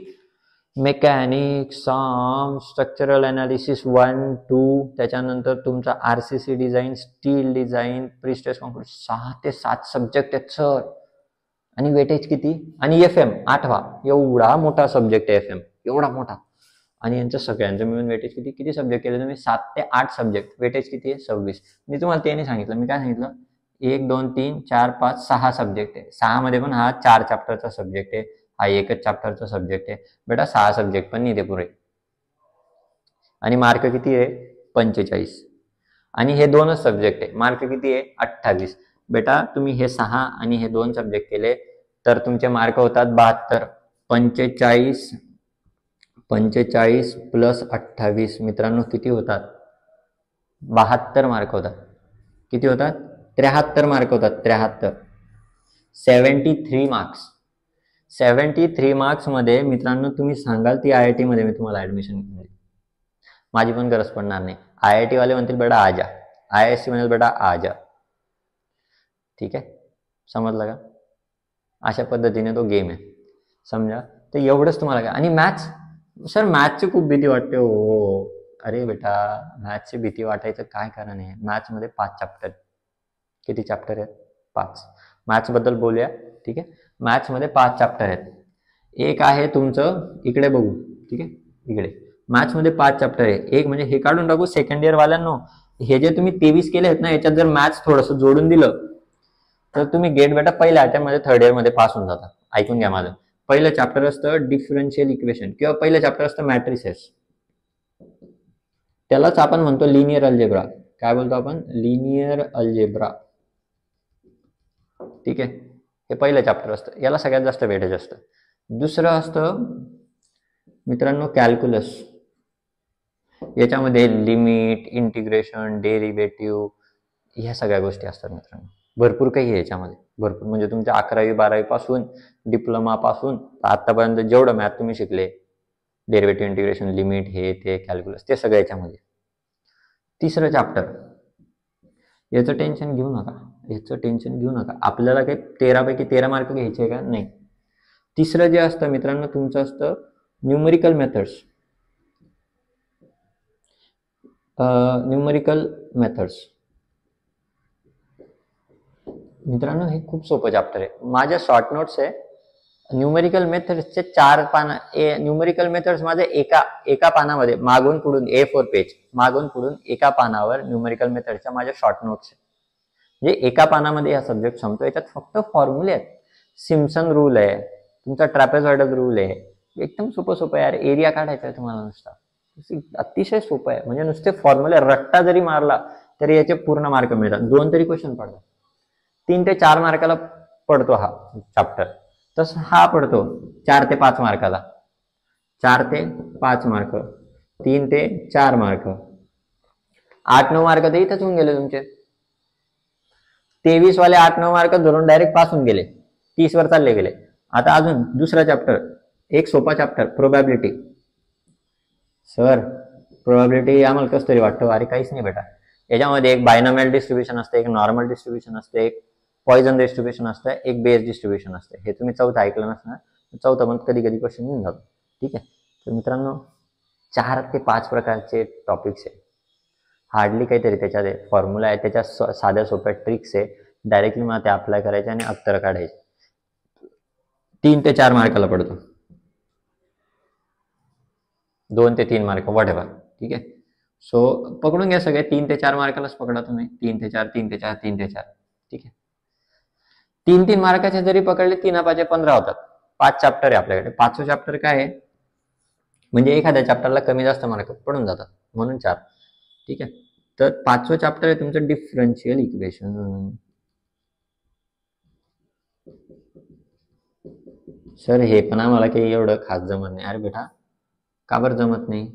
मेकॅनिक्स, सॉम, स्ट्रक्चरल अनालिसिस 1, 2, त्याच्यानंतर तुमचा RCC design, steel design, prestress concrete, 6 ते 7 सब्जेक्ट आहेत सर. आणि वेटेज किती? आणि FM 8वा. एवढा मोठा सब्जेक्ट आहे FM, एवढा मोठा. आणि यांचं सगळ्यांचं मिळून वेटेज किती? किती सब्जेक्ट केले तुम्ही? 7 ते 8 सब्जेक्ट. वेटेज किती आहे? 26. मी तुम्हाला ते नाही सांगितलं. मी काय सांगितलं? 1, 2, 3, 4, 5, 6 सब्जेक्ट आहे. 6 मध्ये पण हा 4 चॅप्टरचा सब्जेक्ट आहे, हा 1च चॅप्टरचा सब्जेक्ट आहे. बेटा 6 सब्जेक्ट पण नाही ते पुरे. आणि मार्क किती आहे? 45. आणि हे 2च सब्जेक्ट आहे, मार्क किती आहे? 28. बेटा तुम्ही हे 6 आणि हे 2 सब्जेक्ट केले तर तुमचे मार्क होतात 72. 45 + 28 मित्रांनो किती होतात? 72 मार्क होतात. किती होतात? 73 मार्क होतात. 73. 73 मार्क्स. 73 मार्क्स मध्ये मित्रांनो तुम्ही सांगाल ती IIT मध्ये मी तुम्हाला ऍडमिशन घेईल. माझी पण गरज पडणार नाही. IIT वाले म्हणतील बेटा आजा, IISc म्हणेल बेटा आजा. ठीक आहे, समजलं का? अशा पद्धतीने तो गेम आहे, समजा. तर एवढंच तुम्हाला काय. आणि मॅथ्स सर, मॅथ्सची खूप भीती वाटते हो. अरे बेटा मॅथ्सची भीती वाटायचं काय कारण आहे? मॅथ्समध्ये 5 चॅप्टर. किती चॅप्टर आहेत? 5. मॅथ्स बद्दल बोलूया. ठीक आहे. मॅथ्समध्ये 5 चॅप्टर आहेत. एक आहे तुमचं, इकडे बघू. ठीक आहे, इकडे मॅथ्समध्ये 5 चॅप्टर आहे. एक म्हणजे हे काढून टाकू सेकंड इयर वाल्यांनो. हे जे तुम्ही 23 केले आहेत ना, याच्यात जर मॅथ्स थोडंसं जोडून दिलं तर तुम्ही गेट बेटा पहिल्या अटेम्प्ट मध्ये थर्ड इयर मध्ये पास होऊन जाता. ऐकून घ्या माझं. पहिलं चॅप्टर असतं डिफरन्शियल इक्वेशन किंवा पहिलं चॅप्टर असतं मॅट्रिसेस. त्यालाच आपण म्हणतो लिनियर अल्जेब्रा. काय बोलतो आपण? Linear algebra. ठीक आहे. हे पहिलं चॅप्टर असतं, याला सगळ्यात जास्त वेटेज असतं. दुसरं असतं मित्रांनो कॅल्क्युलस. याच्यामध्ये लिमिट, इंटिग्रेशन, डेरिव्हेटिव्ह ह्या सगळ्या गोष्टी असतात मित्रांनो. भरपूर काही आहे याच्यामध्ये, भरपूर. म्हणजे तुमच्या 11वी 12वी पासून, डिप्लोमा पासून आतापर्यंत जेवढं मॅथ तुम्ही शिकले, डेरिव्हेटिव्ह, इंटिग्रेशन, लिमिट, हे ते कॅल्क्युलस, ते सगळं याच्यामध्ये. तिसरं चॅप्टर, याचं टेन्शन घेऊ नका, याचं टेन्शन घेऊ नका. आपल्याला काही 13 पैकी 13 मार्क घ्यायचे का? नाही. तिसरं जे असतं मित्रांनो तुमचं असतं न्यूमरिकल मेथड्स. न्यूमरिकल मेथड्स मित्रांनो हे खूप सोपं चॅप्टर आहे. माझ्या शॉर्ट नोट्स आहे, न्यूमरिकल मेथड्सचे 4 पानं. न्यूमरिकल मेथड्स माझे एका पानामध्ये, मागून पुढून A4 पेज, मागून पुढून एका पानावर न्यूमरिकल मेथडच्या माझ्या शॉर्ट नोट्स आहे. म्हणजे एका पानामध्ये हा सब्जेक्ट संपतो. याच्यात फक्त फॉर्म्युले आहेत. सिम्पसन रूल आहे, तुमचा ट्रॅपेझॉइडल रूल आहे. एकदम सोपं यार. एरिया काढायचा आहे तुम्हाला नुसता, अतिशय सोपं आहे. म्हणजे नुसते फॉर्म्युले रट्टा जरी मारला तरी याचे पूर्ण मार्क मिळतात. 2 तरी क्वेश्चन पडतात. 3 ते 4 मार्काला पडतो हा चॅप्टर. तसं हा पडतो 4 ते 5 मार्काला. 4 ते 5 मार्क, 3 ते 4 मार्क, 8-9 मार्क तर इथंच होऊन गेले तुमचे. 23 वाले 8-9 मार्क धरून डायरेक्ट पास होऊन गेले, 30 वर चालले गेले. आता अजून दुसरा चॅप्टर, एक सोपा चॅप्टर, प्रोबॅबिलिटी. सर प्रोबॅबिलिटी आम्हाला कसं तरी वाटतं, अरे काहीच नाही बेटा. याच्यामध्ये एक बायनॉमियल डिस्ट्रीब्युशन असतं, एक नॉर्मल डिस्ट्रीब्युशन असतं, एक पॉइझन डिस्ट्रीब्युशन असतं, एक बेस डिस्ट्रीब्युशन असतं. हे तुम्ही चौथं ऐकलं नसणार, चौथं पण कधी कधी क्वेश्चन येऊन जातो. ठीक आहे. तर मित्रांनो 4 ते 5 प्रकारचे टॉपिक्स आहे. हार्डली काहीतरी त्याच्यात फॉर्म्युला आहे, त्याच्या साध्या सोप्या ट्रिक्स आहे. डायरेक्टली मला ते अप्लाय करायचे आणि उत्तर काढायचे. 3 ते 4 मार्काला पडतो, 2 ते 3 मार्क वॉटेवर. ठीक आहे. सो पकडून घ्या सगळे 3 ते 4 मार्कालाच पकडा तुम्ही. 3 ते 4, 3 ते 4, 3 ते 4. ठीक आहे. 3-3 मार्काचे जरी पकडले, 3-5 15 होतात. 5 चॅप्टर आहे आपल्याकडे. 5वं चॅप्टर काय आहे, म्हणजे एखाद्या चॅप्टरला कमी जास्त मार्क पडून जातात, म्हणून 4. ठीक आहे. तर 5वं चॅप्टर आहे तुमचं डिफरन्शियल इक्वेशन. सर हे पण आम्हाला काही एवढं खास जमत नाही. अरे बेटा का बरं जमत नाही,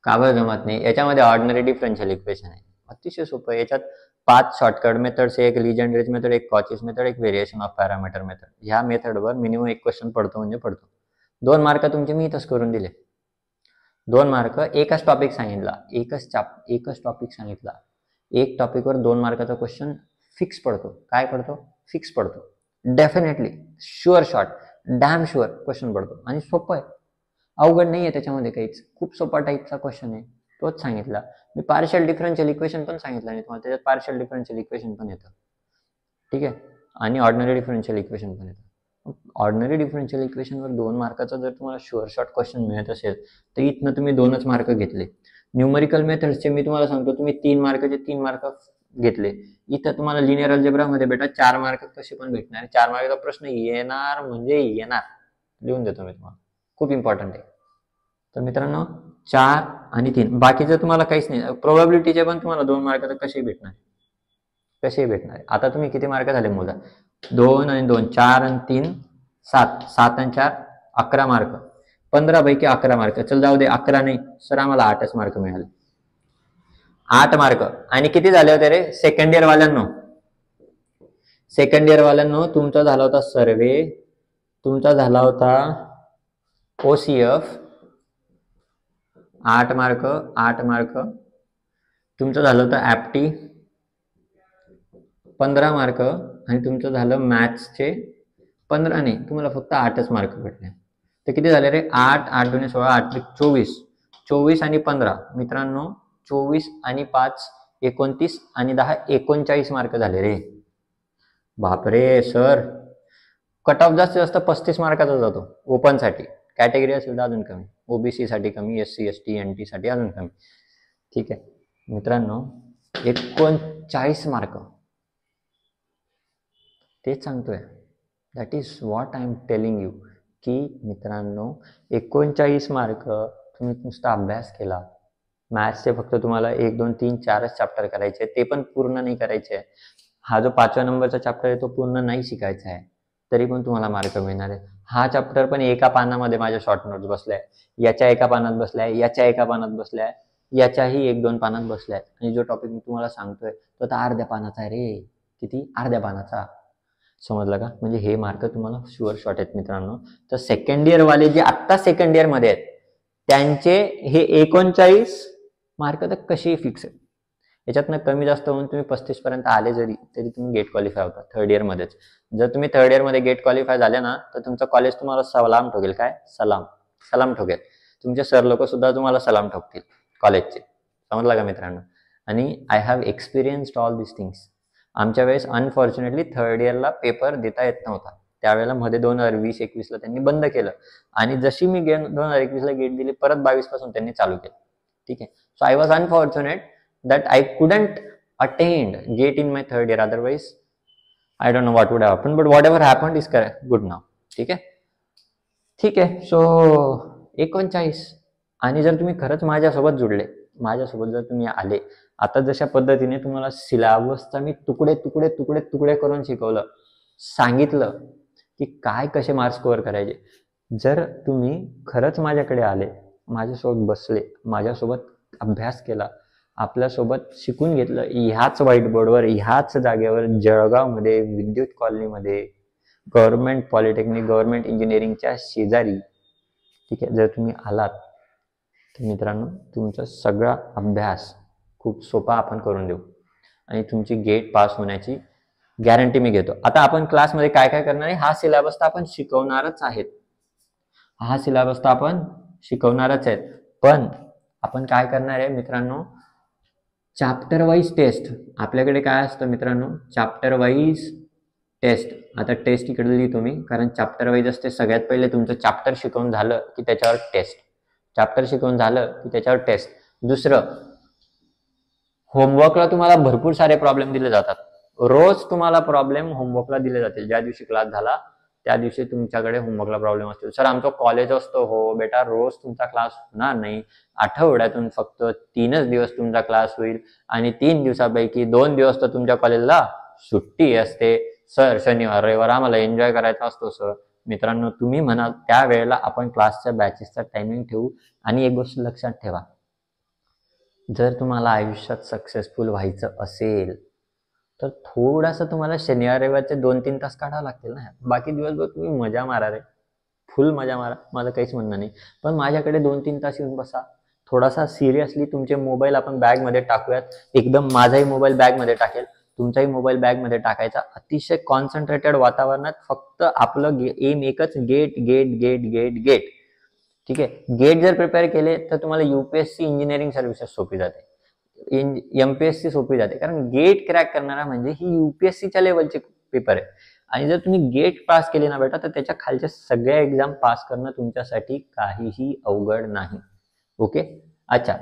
का बरं जमत नाही? याच्यामध्ये ऑर्डिनरी डिफरन्शियल इक्वेशन आहे, अतिशय सोपं आहे. याच्यात 5 शॉर्टकट मेथड्स, एक लीजेंड्रेज मेथड, एक कॉचीस मेथड, एक व्हेरिएशन ऑफ पॅरामीटर मेथड. ह्या मेथडवर मिनिमम एक क्वेश्चन पडतो म्हणजे पडतो. 2 मार्क तुमचे मी इथंच करून दिले. 2 मार्क. एकच टॉपिक सांगितला, एकच टॉपिक सांगितला, एक टॉपिकवर 2 मार्काचा क्वेश्चन फिक्स पडतो. काय पडतो? फिक्स पडतो. Definitely, sure shot, damn sure question पडतो. आणि सोपं आहे, अवघड नाही आहे त्याच्यामध्ये काहीच. खूप सोपा टाईपचा क्वेश्चन आहे, तोच सांगितला मी. पार्शियल डिफरन्शियल इक्वेशन पण सांगितलं नाही तुम्हाला, त्याच्यात पार्शियल डिफरन्शियल इक्वेशन पण येतं. ठीक आहे. आणि ऑर्डिनरी डिफरन्शियल इक्वेशन पण येतं. ऑर्डिनरी डिफरन्शियल इक्वेशनवर 2 मार्काचा जर तुम्हाला शुअर शॉट क्वेश्चन मिळत असेल तर इथनं तुम्ही 2च मार्क घेतले. न्यूमरिकल मेथड्सचे मी तुम्हाला सांगतो, तुम्ही 3 मार्काचे 3 मार्क घेतले. इथं तुम्हाला लिनियर अल्जेब्रामध्ये बेटा 4 मार्क कसे पण भेटणार. 4 मार्काचा प्रश्न येणार म्हणजे येणार, लिहून देतो मी तुम्हाला, खूप इम्पॉर्टंट आहे. तर मित्रांनो 4 आणि 3, बाकीचं तुम्हाला काहीच नाही. प्रोबॅबिलिटीचे पण तुम्हाला 2 मार्क तर कसेही भेटणार. आता तुम्ही किती मार्क झाले मोजा. 2 आणि 2, 4 आणि 3, 7, 7 आणि 4, 11 मार्क. 15 पैकी 11 मार्क. चल जाऊ दे, 11 नाही सर, आम्हाला 8च मार्क मिळाले. 8 मार्क. आणि किती झाले होते रे सेकंड इयर वाल्यांनो? तुमचा झाला होता सर्वे, तुमचा झाला होता OCF 8 मार्क. तुमचं झालं होतं ॲप्टी 15 मार्क. आणि तुमचं झालं मॅथ्सचे 15 नाही, तुम्हाला फक्त 8च मार्क भेटले. तर किती झाले रे? 8, 8 दुणे 16, 8 24. 24 आणि 15 मित्रांनो, 24 आणि 5 29 आणि 10 39 मार्क झाले रे. बापरे सर, कट ऑफ जास्तीत जास्त 35 मार्काचा जातो ओपनसाठी. कॅटेगरी असेल तर अजून कमी, OBC साठी कमी, SC ST NT साठी अजून कमी. ठीक आहे मित्रांनो, 39 मार्क. तेच सांगतोय, that is what I am telling you, की मित्रांनो 39 मार्क तुम्ही नुसता अभ्यास केला. मॅथ्सचे फक्त तुम्हाला 1, 2, 3, 4च चॅप्टर करायचे, ते पण पूर्ण नाही करायचे. हा जो 5व्या नंबरचा चॅप्टर आहे तो पूर्ण नाही शिकायचा आहे, तरी पण तुम्हाला मार्क मिळणार आहे. हा चॅप्टर पण एका पानामध्ये माझ्या शॉर्ट नोट्स बसल्या आहे, याच्या एका पानात बसल्या आहे, याच्या एका पानात बसल्या आहे, याच्याही 1-2 पानात बसल्या आहेत. आणि जो टॉपिक मी तुम्हाला सांगतोय तो तर अर्ध्या पानाचा आहे रे. किती? अर्ध्या पानाचा. समजलं का? म्हणजे हे मार्क तुम्हाला शुअर शॉर्ट आहेत मित्रांनो. तर सेकंड इयर वाले जे आत्ता सेकंड इयर मध्ये आहेत त्यांचे हे 39 मार्क तर कसेही फिक्स आहेत. याच्यातनं कमी जास्त होऊन तुम्ही 35 पर्यंत आले जरी तरी तुम्ही गेट क्वालिफाय होता थर्ड इयर मध्येच. जर तुम्ही थर्ड इयर मध्ये गेट क्वालिफाय झाले ना तर तुमचं कॉलेज तुम्हाला सलाम ठोकेल. काय? सलाम ठोकेल. तुमचे सर लोक सुद्धा तुम्हाला सलाम ठोकतील कॉलेजचे. समजला का मित्रांनो? आणि I have experienced all this things. आमच्या वेळेस अनफॉर्च्युनेटली थर्ड इयरला पेपर देता येत नव्हता. त्यावेळेला मध्ये 2020-21ला त्यांनी बंद केलं आणि जशी मी 2021ला गेट दिली परत 22 पासून त्यांनी चालू केलं. ठीक आहे. So I was unfortunate that I couldn't attend GATE in my third year. Otherwise, I don't know what would have happened. But whatever happened is good now. ठीक आहे. सो 39. आणि जर तुम्ही खरंच माझ्यासोबत जुडले, माझ्यासोबत जर तुम्ही आले, आता जशा पद्धतीने तुम्हाला सिलेबसचा मी तुकडे करून शिकवलं, सांगितलं की काय कसे मार्क्स स्कोअर करायचे. जर तुम्ही खरंच माझ्याकडे आले, माझ्यासोबत बसले, माझ्यासोबत अभ्यास केला, आपल्यासोबत शिकून घेतलं, ह्याच व्हाईट बोर्डवर, ह्याच जागेवर, जळगावमध्ये, विद्युत कॉलनीमध्ये, गव्हर्नमेंट पॉलिटेक्निक, गव्हर्नमेंट इंजिनिअरिंगच्या शेजारी, ठीक आहे, जर तुम्ही आलात तर मित्रांनो तुमचा सगळा अभ्यास खूप सोपा आपण करून देऊ आणि तुमची गेट पास होण्याची गॅरंटी मी घेतो. आता आपण क्लासमध्ये काय काय करणार आहे, हा सिलेबस तर आपण शिकवणारच आहेत. पण आपण काय करणार आहे मित्रांनो, चॅप्टर वाईज टेस्ट. आपल्याकडे काय असतं मित्रांनो, चॅप्टर वाईज टेस्ट. आता टेस्ट इकडे लिहितो मी, कारण चॅप्टर वाईज असते. सगळ्यात पहिले तुमचं चॅप्टर शिकवून झालं की त्याच्यावर टेस्ट. दुसरं, होमवर्कला तुम्हाला भरपूर सारे प्रॉब्लेम दिले जातात. रोज तुम्हाला प्रॉब्लेम होमवर्कला दिले जातील. ज्या दिवशी क्लास झाला त्या दिवशी तुमच्याकडे होमवर्कला प्रॉब्लेम असतील. सर आमचं कॉलेज असतो. हो बेटा, रोज तुमचा क्लास होणार नाही. आठवड्यातून फक्त 3च दिवस तुमचा क्लास होईल आणि 3 दिवसापैकी 2 दिवस तर तुमच्या कॉलेजला सुट्टी असते. सर शनिवार रविवार आम्हाला एन्जॉय करायचा असतो. सर मित्रांनो, तुम्ही म्हणाल त्यावेळेला आपण क्लासच्या बॅचेसचा टायमिंग ठेवू. आणि एक गोष्ट लक्षात ठेवा, जर तुम्हाला आयुष्यात सक्सेसफुल व्हायचं असेल तर थोडासा तुम्हाला शनिवार रविवारचे 2-3 तास काढावं लागतील ना. बाकी दिवसभर तुम्ही मजा मारा रे, फुल मजा मारा, माझं काहीच म्हणणं नाही. पण माझ्याकडे 2-3 तास येऊन बसा. थोडासा सिरियसली तुमचे मोबाईल आपण बॅगमध्ये टाकूयात. एकदम माझाही मोबाईल बॅगमध्ये टाकेल, तुमचाही मोबाईल बॅगमध्ये टाकायचा. अतिशय कॉन्सन्ट्रेटेड वातावरणात फक्त आपलं एम एकच, गेट. ठीक आहे. गेट जर प्रिपेअर केले तर तुम्हाला UPSC इंजिनिअरिंग सर्व्हिसेस सोपी जाते, MPSC सोपी जाते. कारण गेट क्रॅक करणारा म्हणजे ही UPSCच्या लेवलचे पेपर आहे. आणि जर तुम्ही गेट पास केले ना बेटा तर त्याच्या खालच्या सगळ्या एक्झाम पास करणं तुमच्यासाठी काहीही अवघड नाही. ओके. अच्छा,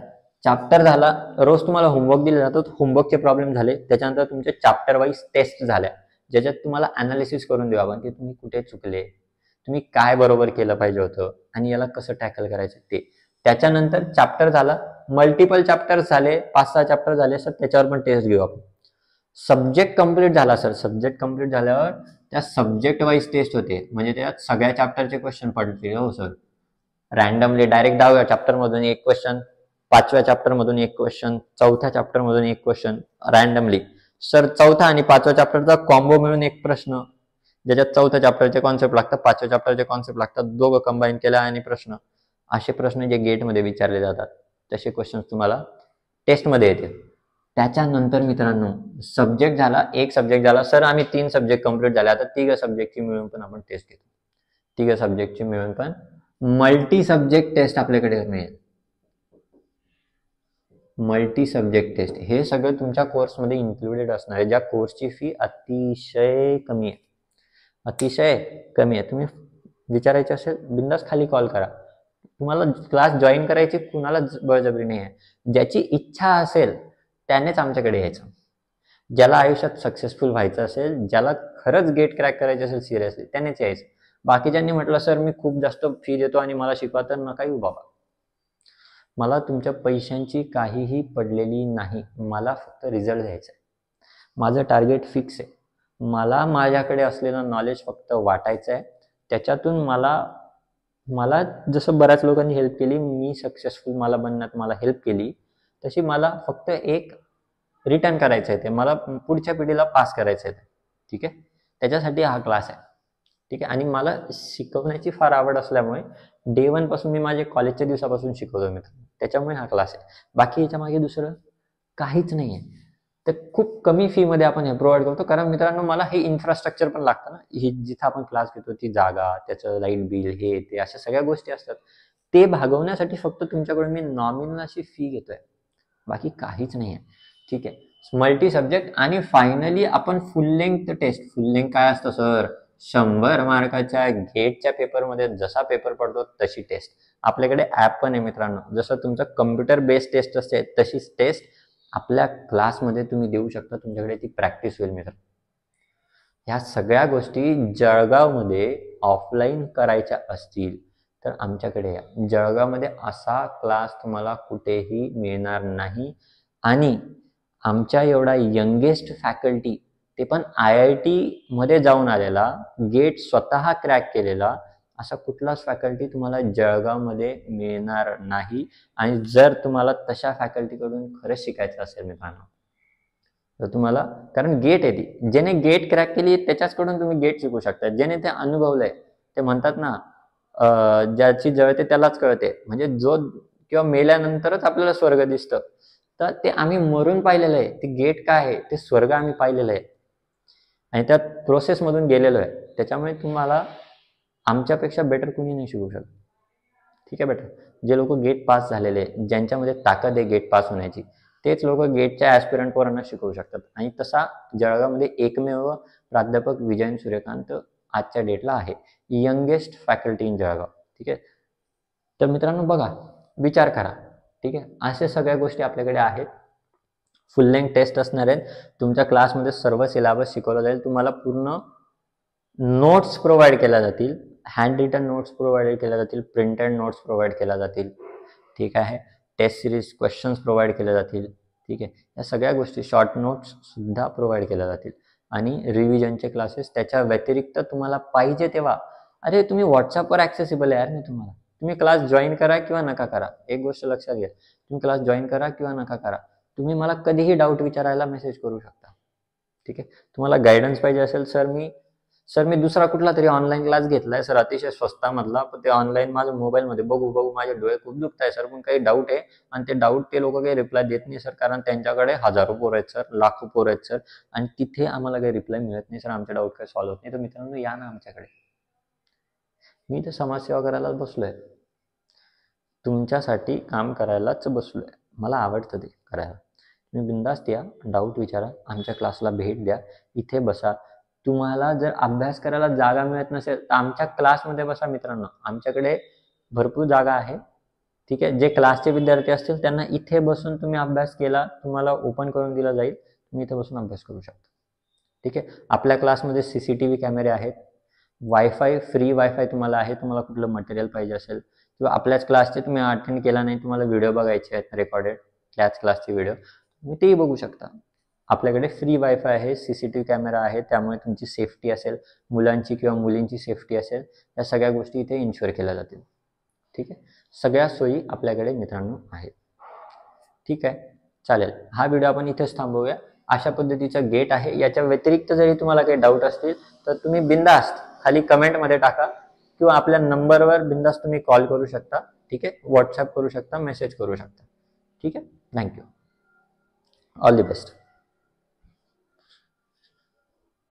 चॅप्टर झाला. रोज तुम्हाला होमवर्क दिला जातो, होमवर्कचे प्रॉब्लेम झाले. त्याच्यानंतर तुमचे चॅप्टर वाईज टेस्ट झाल्या, ज्याच्यात तुम्हाला अनालिसिस करून देऊ आपण की तुम्ही कुठे चुकले, तुम्ही काय बरोबर केलं पाहिजे होतं आणि याला कसं टॅकल करायचं ते. त्याच्यानंतर चॅप्टर झाला, मल्टिपल चॅप्टर झाले, 5-6 चॅप्टर झाले सर, त्याच्यावर पण टेस्ट घेऊ आपण. सब्जेक्ट कंप्लीट झाला सर, सब्जेक्ट कंप्लीट झाल्यावर त्या सब्जेक्ट वाईज टेस्ट होते. म्हणजे त्यात सगळ्या चॅप्टरचे क्वेश्चन पडतील. हो सर, रॅन्डमली डायरेक्ट 10व्या चॅप्टर मधून एक क्वेश्चन, 5व्या चॅप्टर मधून एक क्वेश्चन, 4थ्या चॅप्टर मधून एक क्वेश्चन रॅन्डमली. सर 4था आणि 5व्या चॅप्टरचा कॉम्बो मिळून एक प्रश्न, ज्याच्यात 4थ्या चॅप्टरचे कॉन्सेप्ट लागतात, 5व्या चॅप्टरचे कॉन्सेप्ट लागतात, दोघं कंबाईन केल्या आणि प्रश्न. असे प्रश्न जे गेटमध्ये विचारले जातात तसे क्वेश्चन तुम्हाला टेस्टमध्ये येतील. त्याच्यानंतर मित्रांनो सब्जेक्ट झाला, एक सब्जेक्ट झाला. सर आम्ही 3 सब्जेक्ट कंप्लीट झाले, आता 3 सब्जेक्टची मिळून पण आपण टेस्ट घेतो. 3 सब्जेक्टची मिळून पण मल्टी सब्जेक्ट टेस्ट आपल्याकडे मिळेल. मल्टी सब्जेक्ट टेस्ट हे सगळं तुमच्या कोर्समध्ये इन्क्लुडेड असणार आहे, ज्या कोर्सची फी अतिशय कमी आहे. तुम्ही विचारायचे असेल बिंदास खाली कॉल करा. तुम्हाला क्लास जॉईन करायची कुणाला बळजबरी नाही आहे. ज्याची इच्छा असेल त्यानेच आमच्याकडे यायचं. ज्याला आयुष्यात सक्सेसफुल व्हायचं असेल, ज्याला खरंच गेट क्रॅक करायचं असेल सिरियसली, त्यानेच यायचं. बाकीच्यांनी म्हटलं सर मी खूप जास्त फी देतो आणि मला शिकवा, तर नका येऊ बाबा. मला तुमच्या पैशांची काहीही पडलेली नाही, मला फक्त रिझल्ट द्यायचा आहे. माझं टार्गेट फिक्स आहे. मला माझ्याकडे असलेलं नॉलेज फक्त वाटायचं आहे. त्याच्यातून मला जसं बऱ्याच लोकांनी हेल्प केली, मी सक्सेसफुल मला बनण्यात मला हेल्प केली, तशी मला फक्त एक रिटर्न करायचं आहे, ते मला पुढच्या पिढीला पास करायचं आहे. ठीक आहे, त्याच्यासाठी हा क्लास आहे. ठीक आहे, आणि मला शिकवण्याची फार आवड असल्यामुळे डे 1 पासून मी माझ्या कॉलेजच्या दिवसापासून शिकवतो मित्रांनो, त्याच्यामुळे हा क्लास आहे. बाकी याच्या मागे दुसरं काहीच नाही आहे. तर खूप कमी फी मध्ये आपण हे प्रोव्हाइड करतो, कारण मित्रांनो मला हे इन्फ्रास्ट्रक्चर पण लागतं ना. ही जिथं आपण क्लास घेतो ती जागा, त्याचं लाईट बिल, हे ते अशा सगळ्या गोष्टी असतात. ते भागवण्यासाठी फक्त तुमच्याकडून मी नॉमिनल अशी फी घेतोय, बाकी काहीच नाही आहे. ठीक आहे, मल्टी सब्जेक्ट. आणि फायनली आपण full length test. Full length काय असतं सर? 100 मार्काच्या गेटच्या पेपरमध्ये जसा पेपर पडतो तशी टेस्ट. आपल्याकडे ॲप पण आहे मित्रांनो. जसं तुमचं कम्प्युटर बेस्ड टेस्ट असते तशीच टेस्ट आपल्या क्लासमध्ये तुम्ही देऊ शकता. तुमच्याकडे ती प्रॅक्टिस होईल मित्र. ह्या सगळ्या गोष्टी जळगावमध्ये ऑफलाईन करायच्या असतील तर आमच्याकडे या. जळगावमध्ये असा क्लास तुम्हाला कुठेही मिळणार नाही. आणि आमच्या एवढा यंगेस्ट फॅकल्टी, ते पण IIT मध्ये जाऊन आलेला, गेट स्वतः क्रॅक केलेला, असा कुठलाच फॅकल्टी तुम्हाला जळगावमध्ये मिळणार नाही. आणि जर तुम्हाला तशा फॅकल्टीकडून खरंच शिकायचं असेल मित्रांनो, तर तुम्हाला, कारण गेट आहे ती, ज्याने गेट क्रॅक केली त्याच्याचकडून तुम्ही गेट शिकू शकता. ज्याने ते अनुभवलंय, ते म्हणतात ना, ज्याची जळते त्यालाच कळते. म्हणजे जो किंवा मेल्यानंतरच आपल्याला स्वर्ग दिसतं, तर ते आम्ही मरून पाहिलेलं आहे. ते गेट काय आहे, ते स्वर्ग आम्ही पाहिलेलं आहे आणि त्या प्रोसेसमधून गेलेलो आहे. त्याच्यामुळे तुम्हाला आमच्यापेक्षा बेटर कुणी नाही शिकू शकत. ठीक आहे बेटा, जे लोक गेट पास झालेले, ज्यांच्यामध्ये ताकद आहे गेट पास होण्याची, तेच लोक गेटच्या ॲस्पिरंट पोरांना शिकवू शकतात. आणि तसा जळगावमध्ये एकमेव प्राध्यापक विजयन सूर्यकांत आजच्या डेटला आहे, यंगेस्ट फॅकल्टी इन जळगाव. ठीक आहे, तर मित्रांनो बघा, विचार करा. ठीक आहे, अशा सगळ्या गोष्टी आपल्याकडे आहेत. फुल लेंथ टेस्ट असणार आहेत. तुमच्या क्लासमध्ये सर्व सिलेबस शिकवला जाईल. तुम्हाला पूर्ण नोट्स प्रोव्हाइड केल्या जातील, हँड रिटन नोट्स प्रोव्हाइड केल्या जातील, प्रिंटेड नोट्स प्रोव्हाइड केल्या जातील. ठीक आहे, टेस्ट सिरीज क्वेश्चन्स प्रोव्हाइड केले जातील. ठीक आहे, या सगळ्या गोष्टी, शॉर्ट नोट्स सुद्धा प्रोव्हाइड केल्या जातील. आणि रिव्हिजनचे क्लासेस त्याच्या व्यतिरिक्त तुम्हाला पाहिजे तेव्हा, अरे तुम्ही व्हॉट्सअपवर ॲक्सेसिबल आहे यार मी तुम्हाला. तुम्ही क्लास जॉईन करा किंवा नका करा, एक गोष्ट लक्षात घ्या, तुम्ही क्लास जॉईन करा किंवा नका करा, तुम्ही मला कधीही डाऊट विचारायला मेसेज करू शकता. ठीक आहे, तुम्हाला गायडन्स पाहिजे असेल, सर मी दुसरा कुठला तरी ऑनलाईन क्लास घेतलाय सर, अतिशय स्वस्तामधला, पण ते ऑनलाईन माझ्या मोबाईलमध्ये बघू माझे डोळे खूप दुखत आहे सर, पण काही डाऊट आहे, आणि ते डाऊट ते लोक काही रिप्लाय देत नाही सर, कारण त्यांच्याकडे हजारो पोरं आहेत सर, लाखो पोरं आहेत सर, आणि तिथे आम्हाला काही रिप्लाय मिळत नाही सर, आमचे डाऊट काही सॉल्व्ह होत नाही. तर मित्रांनो या ना आमच्याकडे, मी तर समाजसेवा करायलाच बसलोय, तुमच्यासाठी काम करायलाच बसलोय. मला आवडतं ते करायला. तुम्ही बिंदास्त या, डाऊट विचारा, आमच्या क्लासला भेट द्या, इथे बसा. तुम्हाला जर अभ्यास करायला जागा मिळत नसेल तर आमच्या क्लासमध्ये बसा मित्रांनो, आमच्याकडे भरपूर जागा आहे. ठीक आहे, जे क्लासचे विद्यार्थी असतील त्यांना इथे बसून तुम्ही अभ्यास केला, तुम्हाला ओपन करून दिला जाईल, तुम्ही इथे बसून अभ्यास करू शकता. ठीक आहे, आपल्या क्लासमध्ये CCTV कॅमेरे आहेत, वायफाय, फ्री वायफाय तुम्हाला आहे. तुम्हाला कुठलं मटेरियल पाहिजे असेल किंवा आपल्याच क्लासचे तुम्ही अटेंड केला नाही, तुम्हाला व्हिडिओ बघायचे आहेत रेकॉर्डेड, त्याच क्लासचे व्हिडिओ, तुम्ही तेही बघू शकता. आपल्याकडे फ्री वायफाय आहे, CCTV कॅमेरा आहे, त्यामुळे तुमची सेफ्टी असेल, मुलांची किंवा मुलींची सेफ्टी असेल, या सगळ्या गोष्टी इथे इन्शुअर केल्या जातील. ठीक आहे, सगळ्या सोयी आपल्याकडे मित्रांनो आहेत. ठीक आहे, चालेल, हा व्हिडिओ आपण इथेच थांबवूया. अशा पद्धतीचं गेट आहे. याच्या व्यतिरिक्त जरी तुम्हाला काही डाऊट असतील तर तुम्ही बिंदास्त खाली कमेंटमध्ये टाका किंवा आपल्या नंबरवर बिंदास्त तुम्ही कॉल करू शकता. ठीक आहे, व्हॉट्सअप करू शकता, मेसेज करू शकता. ठीक आहे, थँक्यू, ऑल दी बेस्ट.